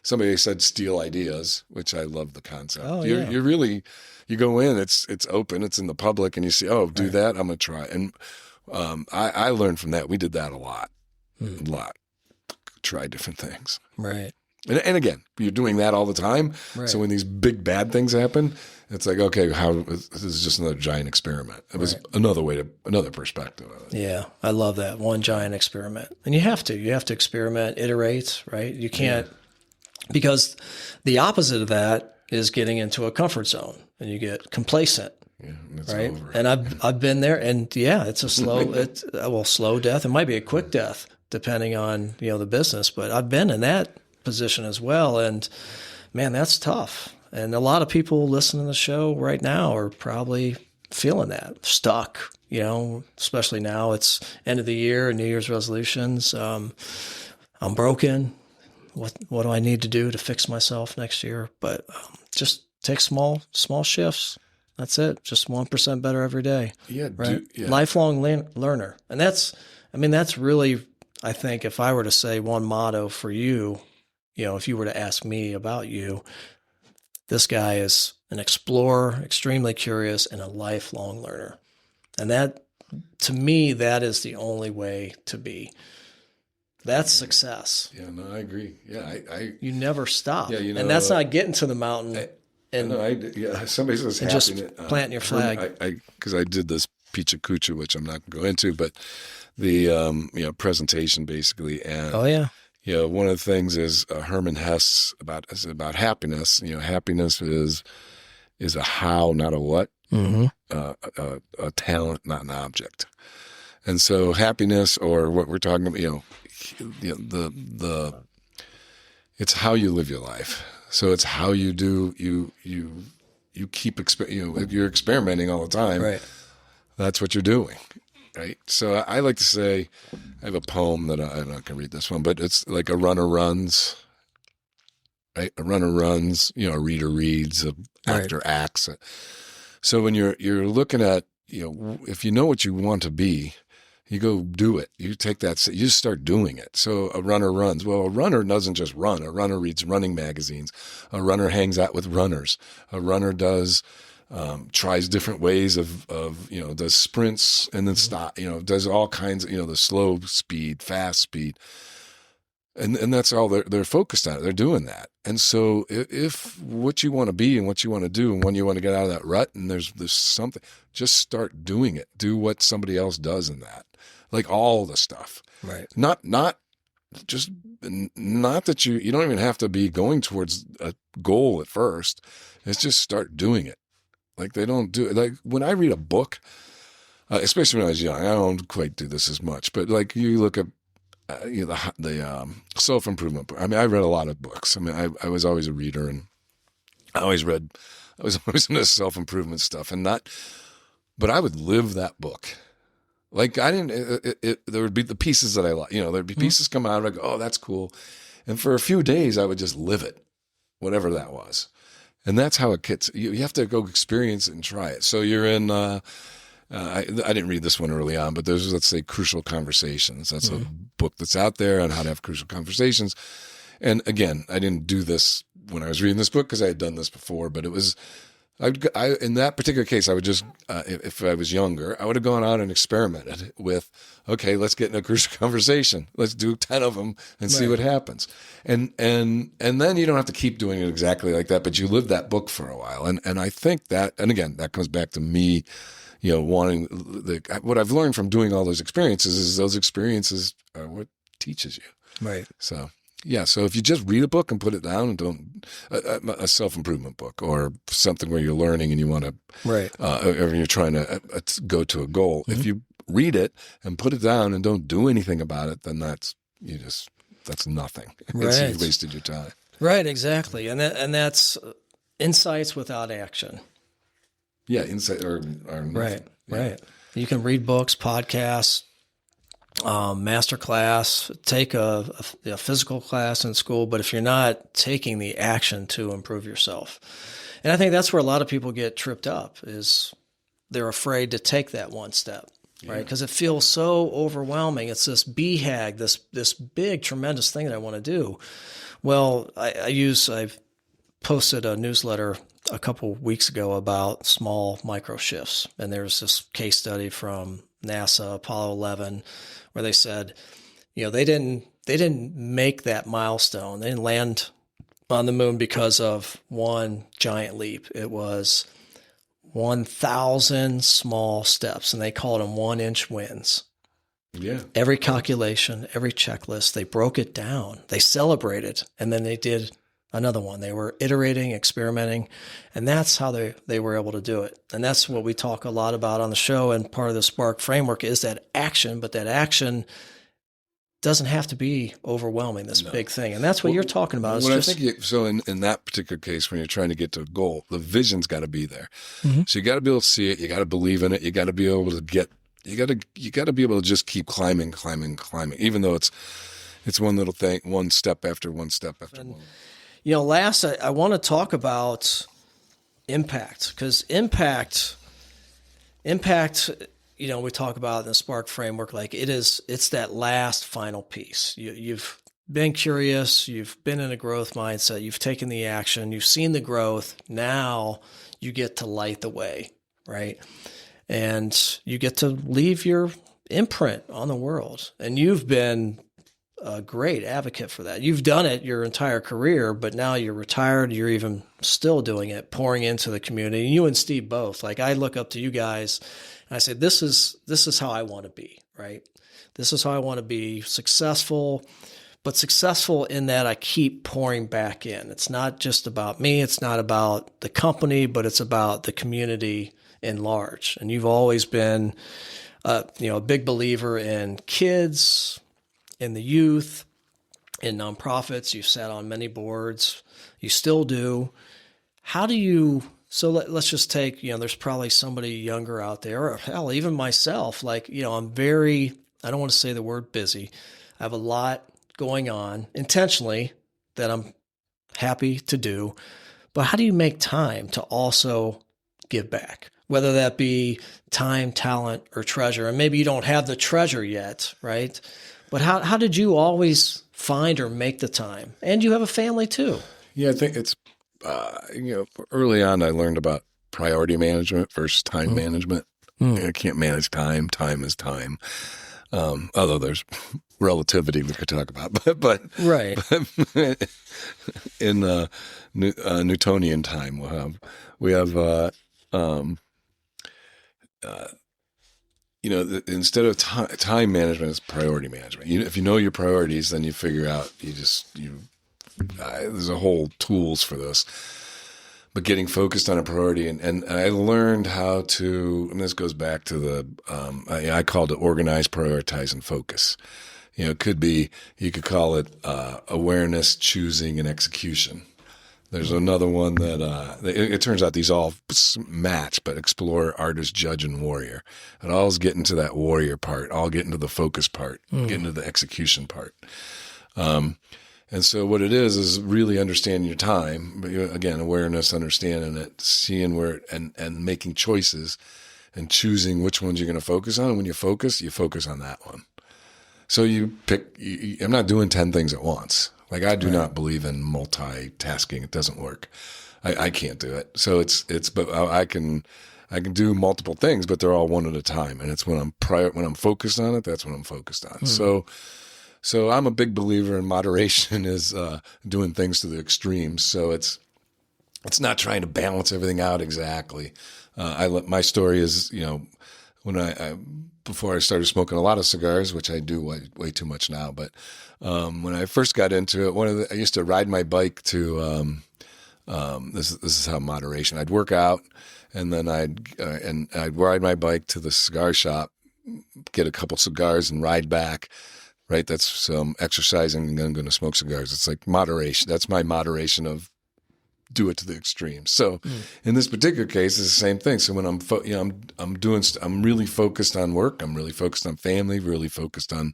somebody said steal ideas, which I love the concept. Oh, You go in, it's open, it's in the public, and you see, do that, I'm going to try. And I learned from that. We did that a lot. Try different things. Right. And again, you're doing that all the time. Right. So when these big bad things happen, it's like, okay, this is just another giant experiment. It was another perspective of it. Yeah, I love that. One giant experiment. And you have to experiment, iterate, right? You can't, because the opposite of that is getting into a comfort zone and you get complacent. Yeah, and it's right. over. And I've been there, and it's a slow death. It might be a quick death depending on, the business, but I've been in that position as well. And man, that's tough. And a lot of people listening to the show right now are probably feeling that, stuck, especially now it's end of the year and New Year's resolutions. I'm broken. What do I need to do to fix myself next year? But just take small shifts. That's it. Just 1% better every day. Yeah. Right. Lifelong learner. And that's really, I think, if I were to say one motto for you, if you were to ask me about you, this guy is an explorer, extremely curious, and a lifelong learner. And that, to me, that is the only way to be. That's success. Yeah, no, I agree. Yeah, you never stop. Yeah, and that's not getting to the mountain. Somebody says and just planting your flag. Because I did this Picha Kucha, which I'm not going to go into, but the presentation basically. And one of the things is Herman Hesse about happiness. Happiness is a how, not a what. Mm-hmm. A talent, not an object. And so happiness, or what we're talking about, it's how you live your life. So it's how you do. You keep if you're experimenting all the time. Right. That's what you're doing. right? So I like to say, I have a poem that I'm not going to read this one, but it's like a runner runs, right? A runner runs, a reader reads, an actor acts. So when you're looking at, if you know what you want to be, you go do it. You take that, you just start doing it. So a runner runs. Well, a runner doesn't just run. A runner reads running magazines. A runner hangs out with runners. A runner does, tries different ways of, does sprints and then stop, does all kinds of, the slow speed, fast speed. And that's all they're focused on. They're doing that. And so if what you want to be and what you want to do and when you want to get out of that rut and there's something, just start doing it. Do what somebody else does in that. Like all the stuff. Right. Not that you don't even have to be going towards a goal at first. It's just start doing it. Like they don't do it. Like when I read a book, especially when I was young, I don't quite do this as much, but like you look at the self-improvement book. I mean, I read a lot of books. I mean, I was always a reader and I was always into self-improvement stuff but I would live that book. Like I didn't, there would be the pieces that I like, there'd be pieces come out and I go, oh, that's cool. And for a few days I would just live it, whatever that was. And that's how it gets, you have to go experience it and try it. So you're in, I didn't read this one early on, but there's, let's say, Crucial Conversations. That's a book that's out there on how to have crucial conversations. And again, I didn't do this when I was reading this book because I had done this before, but it was, in that particular case, I would just, if I was younger, I would have gone out and experimented with, okay, let's get in a crucial conversation. Let's do 10 of them and see what happens. And then you don't have to keep doing it exactly like that, but you live that book for a while. And I think that, and again, that comes back to me, wanting what I've learned from doing all those experiences is those experiences are what teaches you. Right. So, yeah. So if you just read a book and put it down and don't, a self-improvement book or something where you're learning and you want to, or you're trying to go to a goal. If you read it and put it down and don't do anything about it, then that's nothing. You wasted your time. Right. Exactly. And that's insights without action. Yeah, insight or right. You can read books, podcasts, master class, take a physical class in school, but if you're not taking the action to improve yourself, and I think that's where a lot of people get tripped up is they're afraid to take that one step, right? Because it feels so overwhelming. It's this BHAG, this big, tremendous thing that I want to do. Well, I've posted a newsletter a couple weeks ago about small micro shifts. And there's this case study from NASA, Apollo 11, where they said, they didn't make that milestone. They didn't land on the moon because of one giant leap. It was 1,000 small steps, and they called them 1-inch wins. Yeah. Every calculation, every checklist, they broke it down. They celebrated, and then they did another one. They were iterating, experimenting, and that's how they were able to do it. And that's what we talk a lot about on the show. And part of the Spark framework is that action, but that action doesn't have to be overwhelming, this big thing. And that's what you're talking about. I think so in that particular case, when you're trying to get to a goal, the vision's got to be there. So you got to be able to see it. You got to believe in it. You got to be able to you got to be able to just keep climbing, even though it's one little thing, one step after one. Last, I want to talk about impact, because impact, we talk about in the Spark framework, like it's that last final piece. You've been curious, you've been in a growth mindset, you've taken the action, you've seen the growth. Now you get to light the way, right? And you get to leave your imprint on the world. And you've been a great advocate for that. You've done it your entire career, but now you're retired. You're even still doing it, pouring into the community. You and Steve both. Like, I look up to you guys and I say, this is how I want to be, right? This is how I want to be successful, but successful in that I keep pouring back in. It's not just about me. It's not about the company, but it's about the community in large. And you've always been, a big believer in kids, in the youth, in nonprofits. You've sat on many boards. You still do. How do you So let's just take, there's probably somebody younger out there, or hell, even myself. Like, I'm very, I don't want to say the word busy. I have a lot going on intentionally that I'm happy to do. But how do you make time to also give back? Whether that be time, talent, or treasure. And maybe you don't have the treasure yet, right? But how did you always find or make the time? And you have a family too. Yeah, I think it's, early on I learned about priority management versus time management. I can't manage time. Time is time. Although there's relativity we could talk about, but right. In Newtonian time, we have instead of time management, it's priority management. If you know your priorities, then you figure out there's a whole tools for this. But getting focused on a priority, and I learned how to, and this goes back to the, I called it organize, prioritize, and focus. It could be, you could call it awareness, choosing, and execution. There's another one that, it turns out these all match, but explorer, artist, judge, and warrior. And all is getting to that warrior part, all getting to the focus part, getting to the execution part. And so what it is really understanding your time. But again, awareness, understanding it, seeing where, and making choices and choosing which ones you're going to focus on. And when you focus on that one. So you pick, I'm not doing 10 things at once. Like I do not believe in multitasking. It doesn't work. I can't do it. So but I can do multiple things, but they're all one at a time. And it's when I'm focused on it, that's when I'm focused on. So I'm a big believer in moderation is doing things to the extremes. So it's not trying to balance everything out exactly. My story is, when I before I started smoking a lot of cigars, which I do way too much now, but when I first got into it, I used to ride my bike to this is how moderation. I'd work out, and then I'd ride my bike to the cigar shop, get a couple cigars, and ride back. Right, that's some exercising, and then I'm going to smoke cigars. It's like moderation. That's my moderation of do it to the extreme. So in this particular case, it's the same thing. So when I'm really focused on work. I'm really focused on family. Really focused on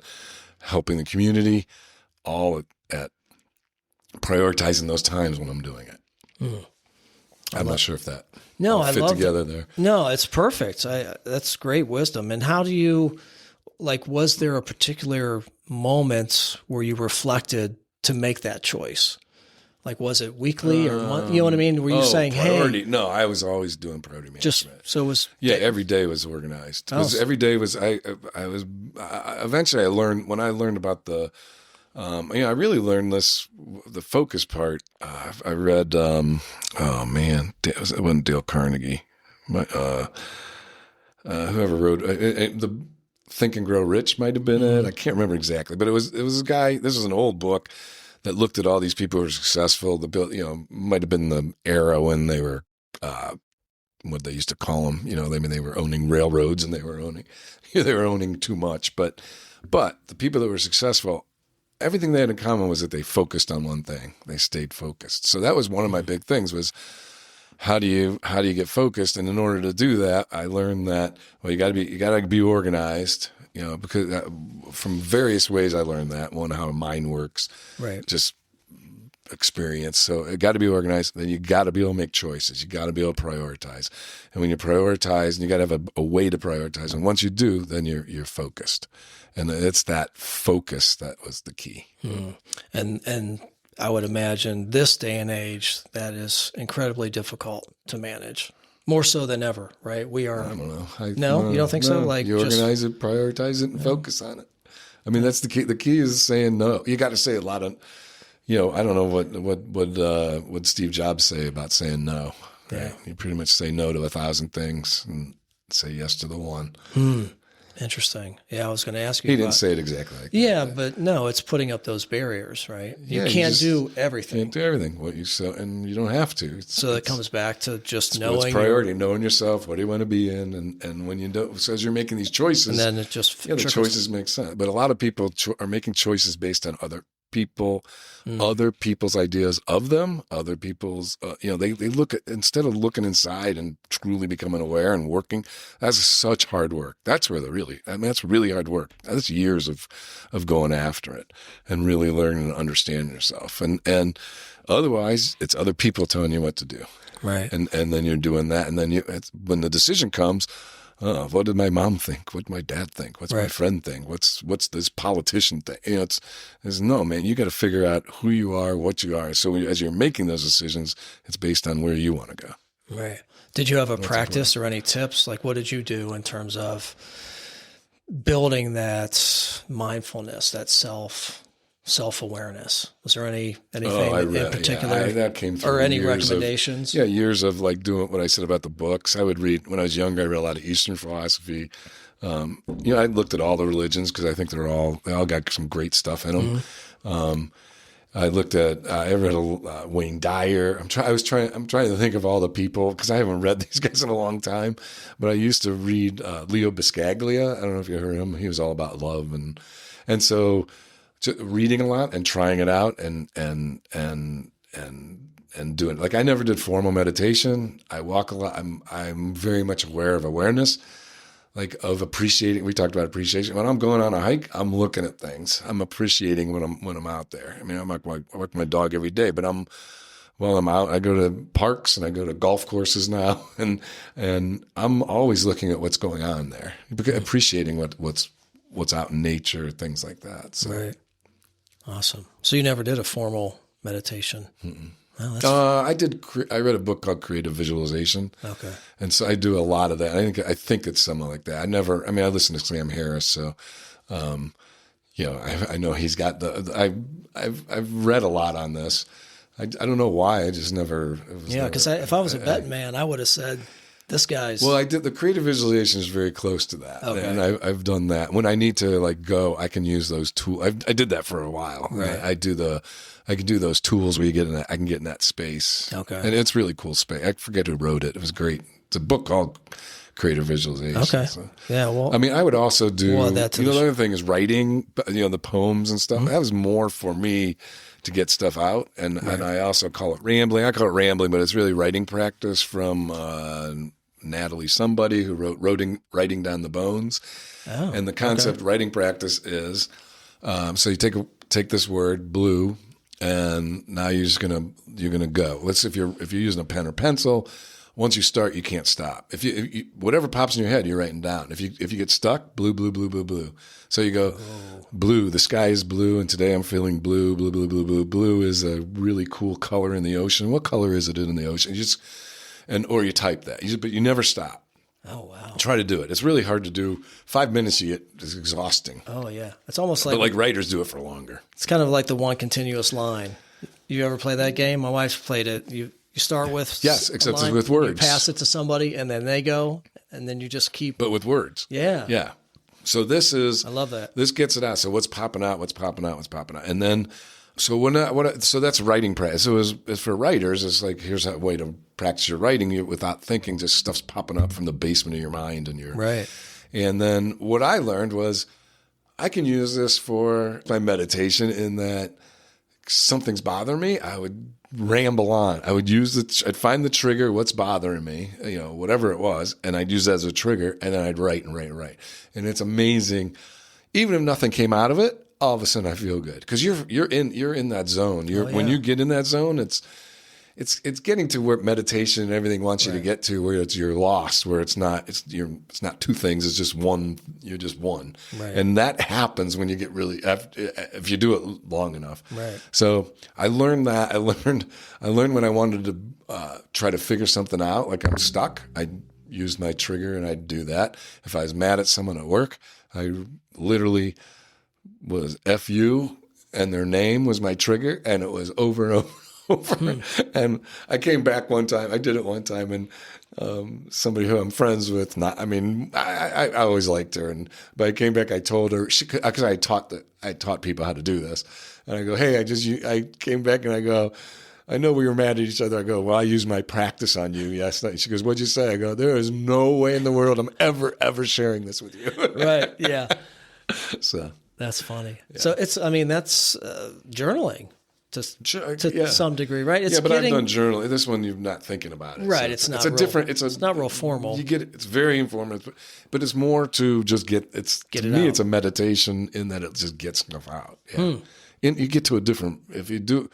helping the community. All at prioritizing those times when I'm doing it. I'm not sure if that fit together there. No, it's perfect. That's great wisdom. And how do you? Was there a particular moment where you reflected to make that choice? Was it weekly or month? You know what I mean? Were you saying, priority? Hey? No, I was always doing priority management. Every day was organized. Every day was, eventually I learned, when I learned about the, I really learned the focus part. I read, it wasn't Dale Carnegie, but whoever wrote the Think and Grow Rich might have been it. I can't remember exactly, but it was a guy. This was an old book that looked at all these people who were successful. Might have been the era when they were what they used to call them. They were owning railroads and they were owning too much. But the people that were successful, everything they had in common was that they focused on one thing. They stayed focused. So that was one of my big things was, how do you get focused? And in order to do that, I learned that, you got to be organized, because from various ways I learned that. One, how a mind works, right? Just experience. So it got to be organized. Then you got to be able to make choices. You got to be able to prioritize. And when you prioritize, and you got to have a way to prioritize. And once you do, then you're focused. And it's that focus that was the key. And I would imagine this day and age, that is incredibly difficult to manage. More so than ever, right? We are. I don't know. You don't think so? You organize it, prioritize it, and focus on it. I mean, that's the key. The key is saying no. You got to say a lot of, I don't know what Steve Jobs say about saying no. Right? Yeah. You pretty much say no to 1,000 things and say yes to the one. Interesting. Yeah, I was going to ask you. He didn't say it exactly like that. Yeah, but no, it's putting up those barriers, right? You can't do everything. Can't do everything. And you don't have to. So that comes back to just knowing. What's priority? Knowing yourself. What do you want to be in? And when you don't, so as you're making these choices, and then it just the choices make sense. But a lot of people are making choices based on people, other people's ideas of them, other people's, they look at, instead of looking inside and truly becoming aware and working, that's such hard work. That's where that's really hard work. That's years of going after it and really learning to understand yourself. And otherwise it's other people telling you what to do. Right. And then you're doing that. And then when the decision comes, what did my mom think? What did my dad think? What's my friend think? What's this politician think? It's no, man, you got to figure out who you are, what you are. So as you're making those decisions, it's based on where you want to go. Right. Did you have a practice or any tips? Like, what did you do in terms of building that mindfulness, that self-awareness? Was there anything in particular that came through or any recommendations? Years of like doing what I said about the books. I would read, when I was younger, I read a lot of Eastern philosophy. I looked at all the religions because I think they all got some great stuff in them. Mm-hmm. I looked at, I read Wayne Dyer. I'm trying to think of all the people because I haven't read these guys in a long time, but I used to read Leo Buscaglia. I don't know if you heard him. He was all about love. And so, reading a lot and trying it out and doing it. Like I never did formal meditation. I walk a lot. I'm very much aware of awareness, like of appreciating. We talked about appreciation. When I'm going on a hike, I'm looking at things. I'm appreciating when I'm out there. I mean, I walk with my dog every day, but while I'm out, I go to parks and I go to golf courses now, and I'm always looking at what's going on there, appreciating what's out in nature, things like that. So. Right. Awesome. So you never did a formal meditation? Well, I read a book called Creative Visualization. Okay. And so I do a lot of that. I think it's something like that. I listen to Sam Harris, so I know he's got I've read a lot on this. I don't know why. I just never. Because if I was a bet man, I would have said, this guy's. Well, I did the creative visualization is very close to that, and I've done that. When I need to go, I can use those tools. I did that for a while. Right. I can do those tools where I can get in that space. Okay, and it's really cool space. I forget who wrote it. It was great. It's a book called Creative Visualization. Okay. So. Yeah. Well, I would also do. The other thing is writing. The poems and stuff. Mm-hmm. That was more for me to get stuff out, and I also call it rambling. I call it rambling, but it's really writing practice from. Natalie somebody who wrote Writing Down the Bones. Oh, and the concept writing practice is, so you take this word blue, and now you're gonna go. If you're using a pen or pencil, once you start, you can't stop. If you whatever pops in your head, you're writing down. If you get stuck, blue, blue, blue, blue, blue. So you go blue. The sky is blue, and today I'm feeling blue, blue, blue, blue, blue. Blue is a really cool color in the ocean. What color is it in the ocean? Or you type that, but you never stop. Oh, wow. Try to do it. It's really hard to do. 5 minutes it's exhausting. Oh, yeah. It's almost like... But like writers do it for longer. It's kind of like the one continuous line. You ever play that game? My wife's played it. You start with... Yes, except it's with words. You pass it to somebody, and then they go, and then you just keep... But with words. Yeah. Yeah. So this is... I love that. This gets it out. So what's popping out, what's popping out, what's popping out. And then... So that's writing practice. So as for writers, it's like, here's a way to practice your writing without thinking, just stuff's popping up from the basement of your mind and right. And then what I learned was I can use this for my meditation in that something's bothering me. I would ramble on. I would I'd find the trigger, what's bothering me, whatever it was. And I'd use that as a trigger, and then I'd write. And it's amazing. Even if nothing came out of it, all of a sudden I feel good because you're in that zone. When you get in that zone, it's getting to where meditation and everything wants you to get to, where you're lost, where it's not two things, it's just one. You're just one, and that happens when you get really if you do it long enough. Right. So I learned that. I learned when I wanted to try to figure something out, like I'm stuck. I used my trigger and I'd do that. If I was mad at someone at work, I literally was F you, and their name was my trigger, and it was over and over. And I came back one time. I did it one time, and somebody who I'm friends with. I always liked her, but I came back. I told her because I taught people how to do this, and I go, hey, I came back and I go, I know we were mad at each other. I go, well, I used my practice on you last night. She goes, what'd you say? I go, there is no way in the world I'm ever sharing this with you. Right. Yeah. So. That's funny. Yeah. So that's journaling to some degree, right? It's but I've done journaling. This one, you're not thinking about it. Right. So it's not real formal. You get it. It's very informative, but it's more to just get it out. It's a meditation in that it just gets stuff out. Yeah. And you get to a different, if you do,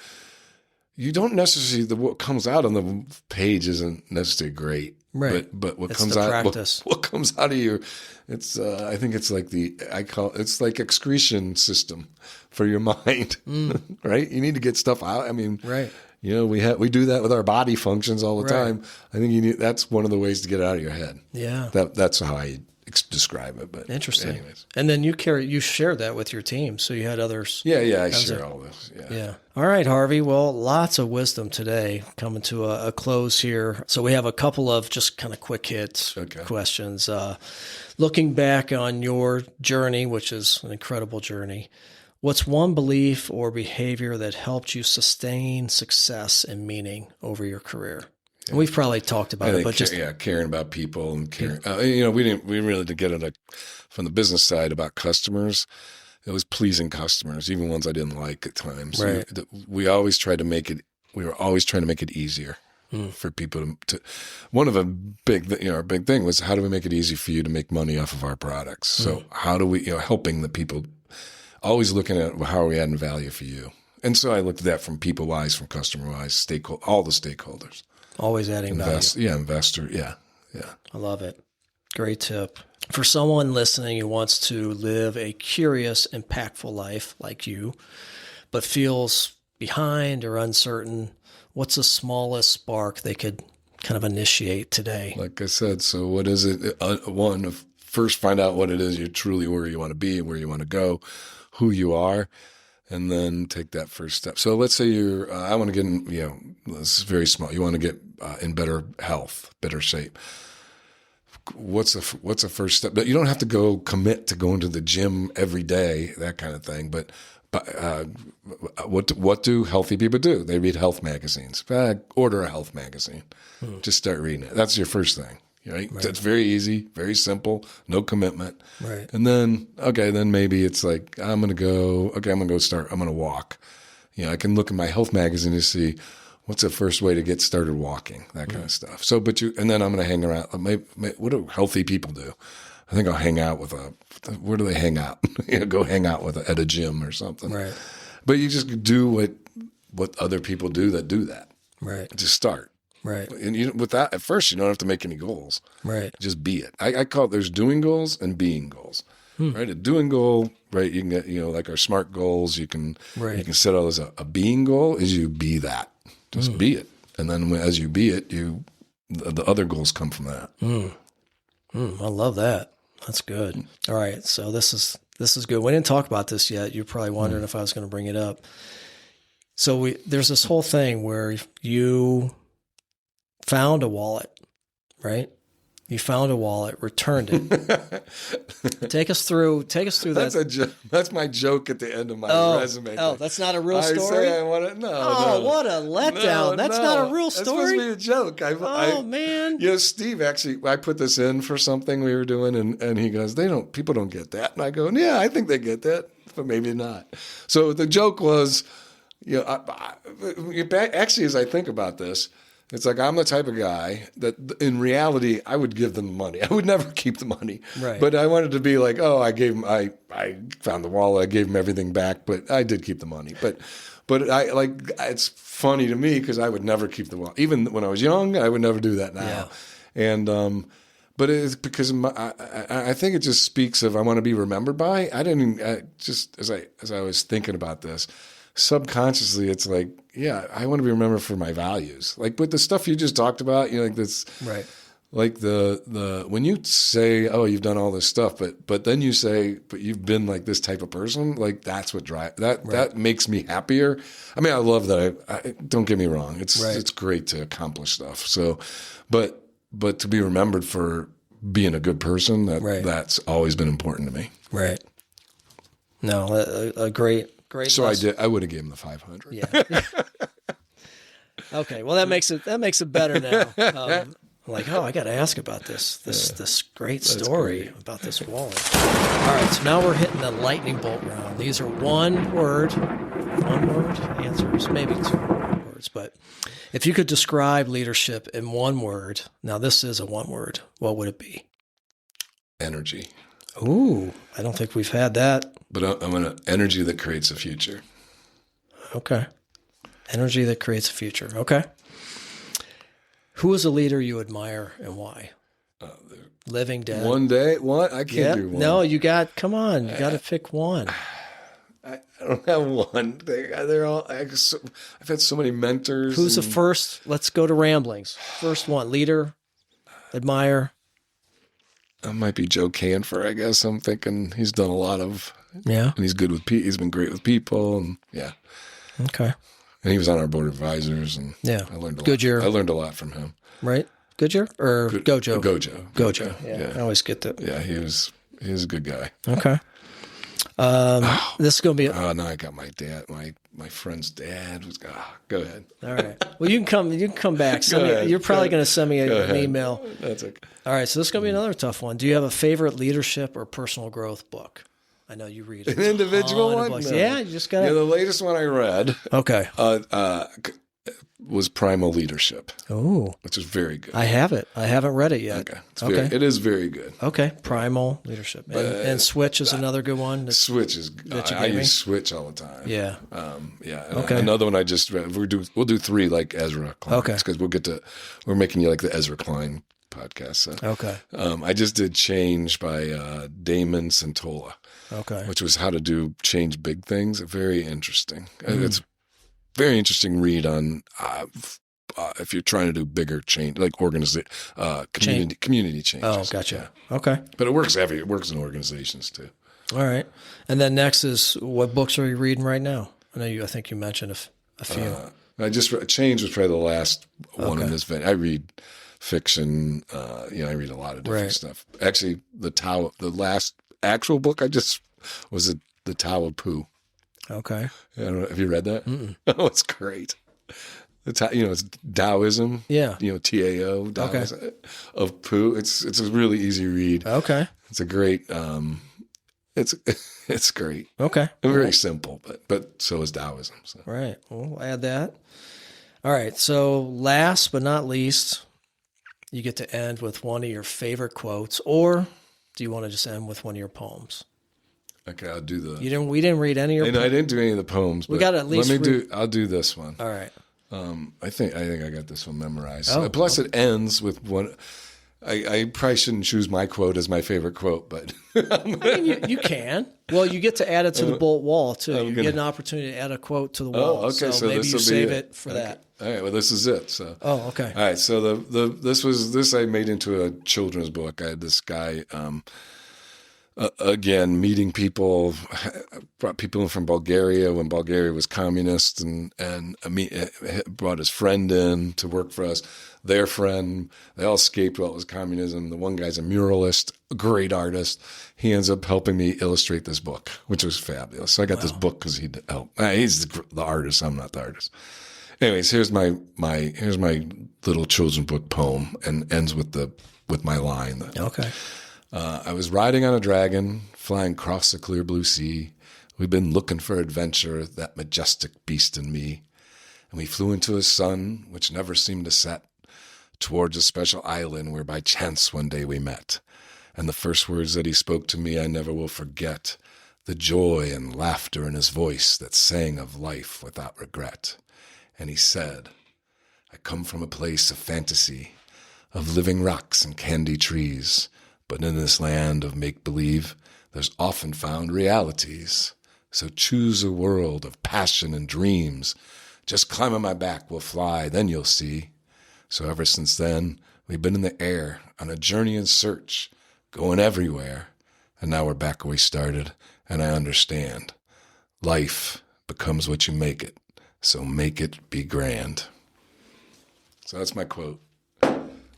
you don't necessarily, what comes out on the page isn't necessarily great. Right. But what it's comes the out, practice. what comes out of you, it's, I think it's like it's like excretion system for your mind, right? You need to get stuff out. I mean, right. We do that with our body functions all the time. I think that's one of the ways to get it out of your head. Yeah. That's how I describe it. But interesting. Anyways. And then you shared that with your team, so you had others. Yeah, I share all this. Yeah. All right, Harvey. Well, lots of wisdom today. Coming to a close here. So we have a couple of just kind of quick hit questions. Looking back on your journey, which is an incredible journey, what's one belief or behavior that helped you sustain success and meaning over your career? And we've probably talked about it, but caring about people and caring. We really didn't get it from the business side about customers. It was pleasing customers, even ones I didn't like at times. Right. We always tried to make it. We were always trying to make it easier for people to. One of our big thing was, how do we make it easy for you to make money off of our products? So how do we, helping the people, always looking at how are we adding value for you? And so I looked at that from people wise, from customer wise, all the stakeholders. Always adding value. Yeah, investor. Yeah. I love it. Great tip. For someone listening who wants to live a curious, impactful life like you, but feels behind or uncertain, what's the smallest spark they could kind of initiate today? Like I said, so what is it? First find out what it is you're truly where you want to be and where you want to go, who you are. And then take that first step. So let's say I want to get in, this is very small. You want to get in better health, better shape. What's the first step? But you don't have to commit to going to the gym every day, that kind of thing. But what do healthy people do? They read health magazines. Order a health magazine. Just start reading it. That's your first thing. Right? That's very easy, very simple, no commitment. Right. And then, then maybe it's like, I'm going to walk. I can look at my health magazine to see what's the first way to get started walking, that kind of stuff. So, and then I'm going to hang around. What do healthy people do? I think I'll hang out where do they hang out? Go hang out at a gym or something. Right. But you just do what other people do that. Right. Just start. Right. And with that, at first, you don't have to make any goals. Right. Just be it. I call it, there's doing goals and being goals. Right. A doing goal, right? You can get, like our SMART goals, you can set out as a being goal is you be that. Just be it. And then as you be it, the other goals come from that. I love that. That's good. All right. So this is good. We didn't talk about this yet. You're probably wondering if I was going to bring it up. So there's this whole thing where you found a wallet, right? You found a wallet, returned it. Take us through that. That's my joke at the end of my resume. Oh, that's not a real story? I say I want to, no. What a letdown. That's not a real story. That's supposed to be a joke. Man. Steve, actually, I put this in for something we were doing, and he goes, people don't get that. And I go, yeah, I think they get that, but maybe not. So the joke was, actually, as I think about this, it's like I'm the type of guy that in reality, I would give them the money. I would never keep the money. Right. But I wanted to be like, I found the wallet, I gave him everything back, but I did keep the money. But it's funny to me because I would never keep the wallet. Even when I was young, I would never do that now. Yeah. And but it's because I think it just speaks of I want to be remembered by. Just as I was thinking about this, subconsciously, it's like, I want to be remembered for my values. Like with the stuff you just talked about, like this, right? Like the when you say, oh, you've done all this stuff, but then you say, but you've been like this type of person, like that's what drives that. Right. That makes me happier. I mean, I love that. I don't get me wrong. It's great to accomplish stuff. So, but to be remembered for being a good person, that's always been important to me. Right. No, a great. So lesson. I would have given him the 500. Yeah. Okay. Well, that makes it better now. Like, oh, I got to ask about this great story about this wallet. All right, so now we're hitting the lightning bolt round. These are one word answers, maybe 2 words. But if you could describe leadership in one word, now this is a one word, what would it be? Energy. Ooh, I don't think we've had that. But I'm going to energy that creates a future. Okay. Energy that creates a future. Okay. Who is a leader you admire and why? Living, dead? One day? What? I can't do one. No, come on. You got to pick one. I don't have one. They're all, I've had so many mentors. Who's the first? Let's go to ramblings. First one, leader, admire. That might be Joe Canfer, I guess. I'm thinking he's done a lot of, and he's good with people. He's been great with people, and Okay. And he was on our board of advisors, and I learned a lot. Goodyear. I learned a lot from him. Right? Goodyear or Gojo? Gojo. Yeah. I always get that. Yeah, he was a good guy. Okay. This is going to be. Now I got my dad, my friend's dad. Go ahead. All right. Well, you can come back. You're probably going to send me an email. That's okay. All right. So this is going to be another tough one. Do you have a favorite leadership or personal growth book? I know you read an individual one. No. Yeah, you just got. The latest one I read. Okay. Was Primal Leadership. Oh, which is very good. I have it. I haven't read it yet. Okay. It is very good. Okay. Primal Leadership. And Switch is another good one. Switch is. I use Switch all the time. Yeah. Okay. Another one I just read. We'll do 3 like Ezra Klein. Okay. Because we're making you like the Ezra Klein podcast. So. Okay. I just did Change by Damon Santola. Okay. Which was how to change big things. Very interesting. It's very interesting read on if you're trying to do bigger change, like community change. Oh, gotcha. Yeah. Okay. But it works in organizations too. All right. And then next is, what books are you reading right now? I think you mentioned a few. Change was probably the last one in this vein. I read fiction. I read a lot of different stuff. Actually, the last actual book I just was The Tao of Pooh. Okay. I don't know, have you read that? Oh, it's great. It's Taoism. Yeah. TAO. Taoism of Pooh. It's a really easy read. Okay. It's a great. It's great. Okay. Very simple, but so is Taoism. So. Right. We'll add that. All right. So last but not least, you get to end with one of your favorite quotes, or do you want to just end with one of your poems? Okay, I'll do the. We didn't read any of your. I didn't do any of the poems. We got at least. I'll do this one. All right. I think I got this one memorized. Plus, it ends with one. I probably shouldn't choose my quote as my favorite quote, but I mean, you can. Well, you get to add it to the bolt wall too. You get an opportunity to add a quote to the wall. Okay, so maybe you save it for that. All right. Well, this is it. So. Oh, okay. All right. So this I made into a children's book. I had this guy. Again, meeting people, brought people in from Bulgaria when Bulgaria was communist, and brought his friend in to work for us. Their friend, they all escaped while it was communism. The one guy's a muralist, a great artist. He ends up helping me illustrate this book, which was fabulous. So I got this book because he'd help. He's the artist. I'm not the artist. Anyways, here's my little children's book poem, and ends with my line. Okay. I was riding on a dragon, flying across the clear blue sea. We'd been looking for adventure, that majestic beast in me. And we flew into a sun which never seemed to set, towards a special island where by chance one day we met. And the first words that he spoke to me I never will forget, the joy and laughter in his voice that sang of life without regret. And he said, I come from a place of fantasy, of living rocks and candy trees. But in this land of make-believe, there's often found realities. So choose a world of passion and dreams. Just climb on my back, we'll fly, then you'll see. So ever since then, we've been in the air, on a journey and search, going everywhere. And now we're back where we started, and I understand. Life becomes what you make it, so make it be grand. So that's my quote.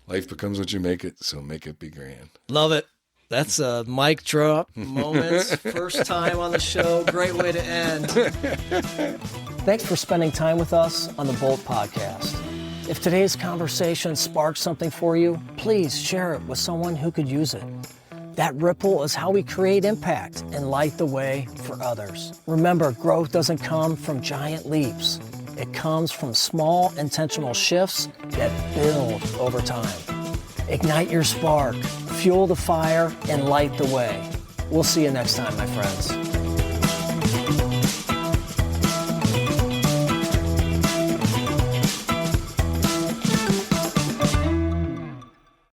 Life becomes what you make it, so make it be grand. Love it. That's a mic drop moment. First time on the show. Great way to end. Thanks for spending time with us on the Bolt Podcast. If today's conversation sparked something for you, please share it with someone who could use it. That ripple is how we create impact and light the way for others. Remember, growth doesn't come from giant leaps. It comes from small, intentional shifts that build over time. Ignite your spark, fuel the fire, and light the way. We'll see you next time, my friends.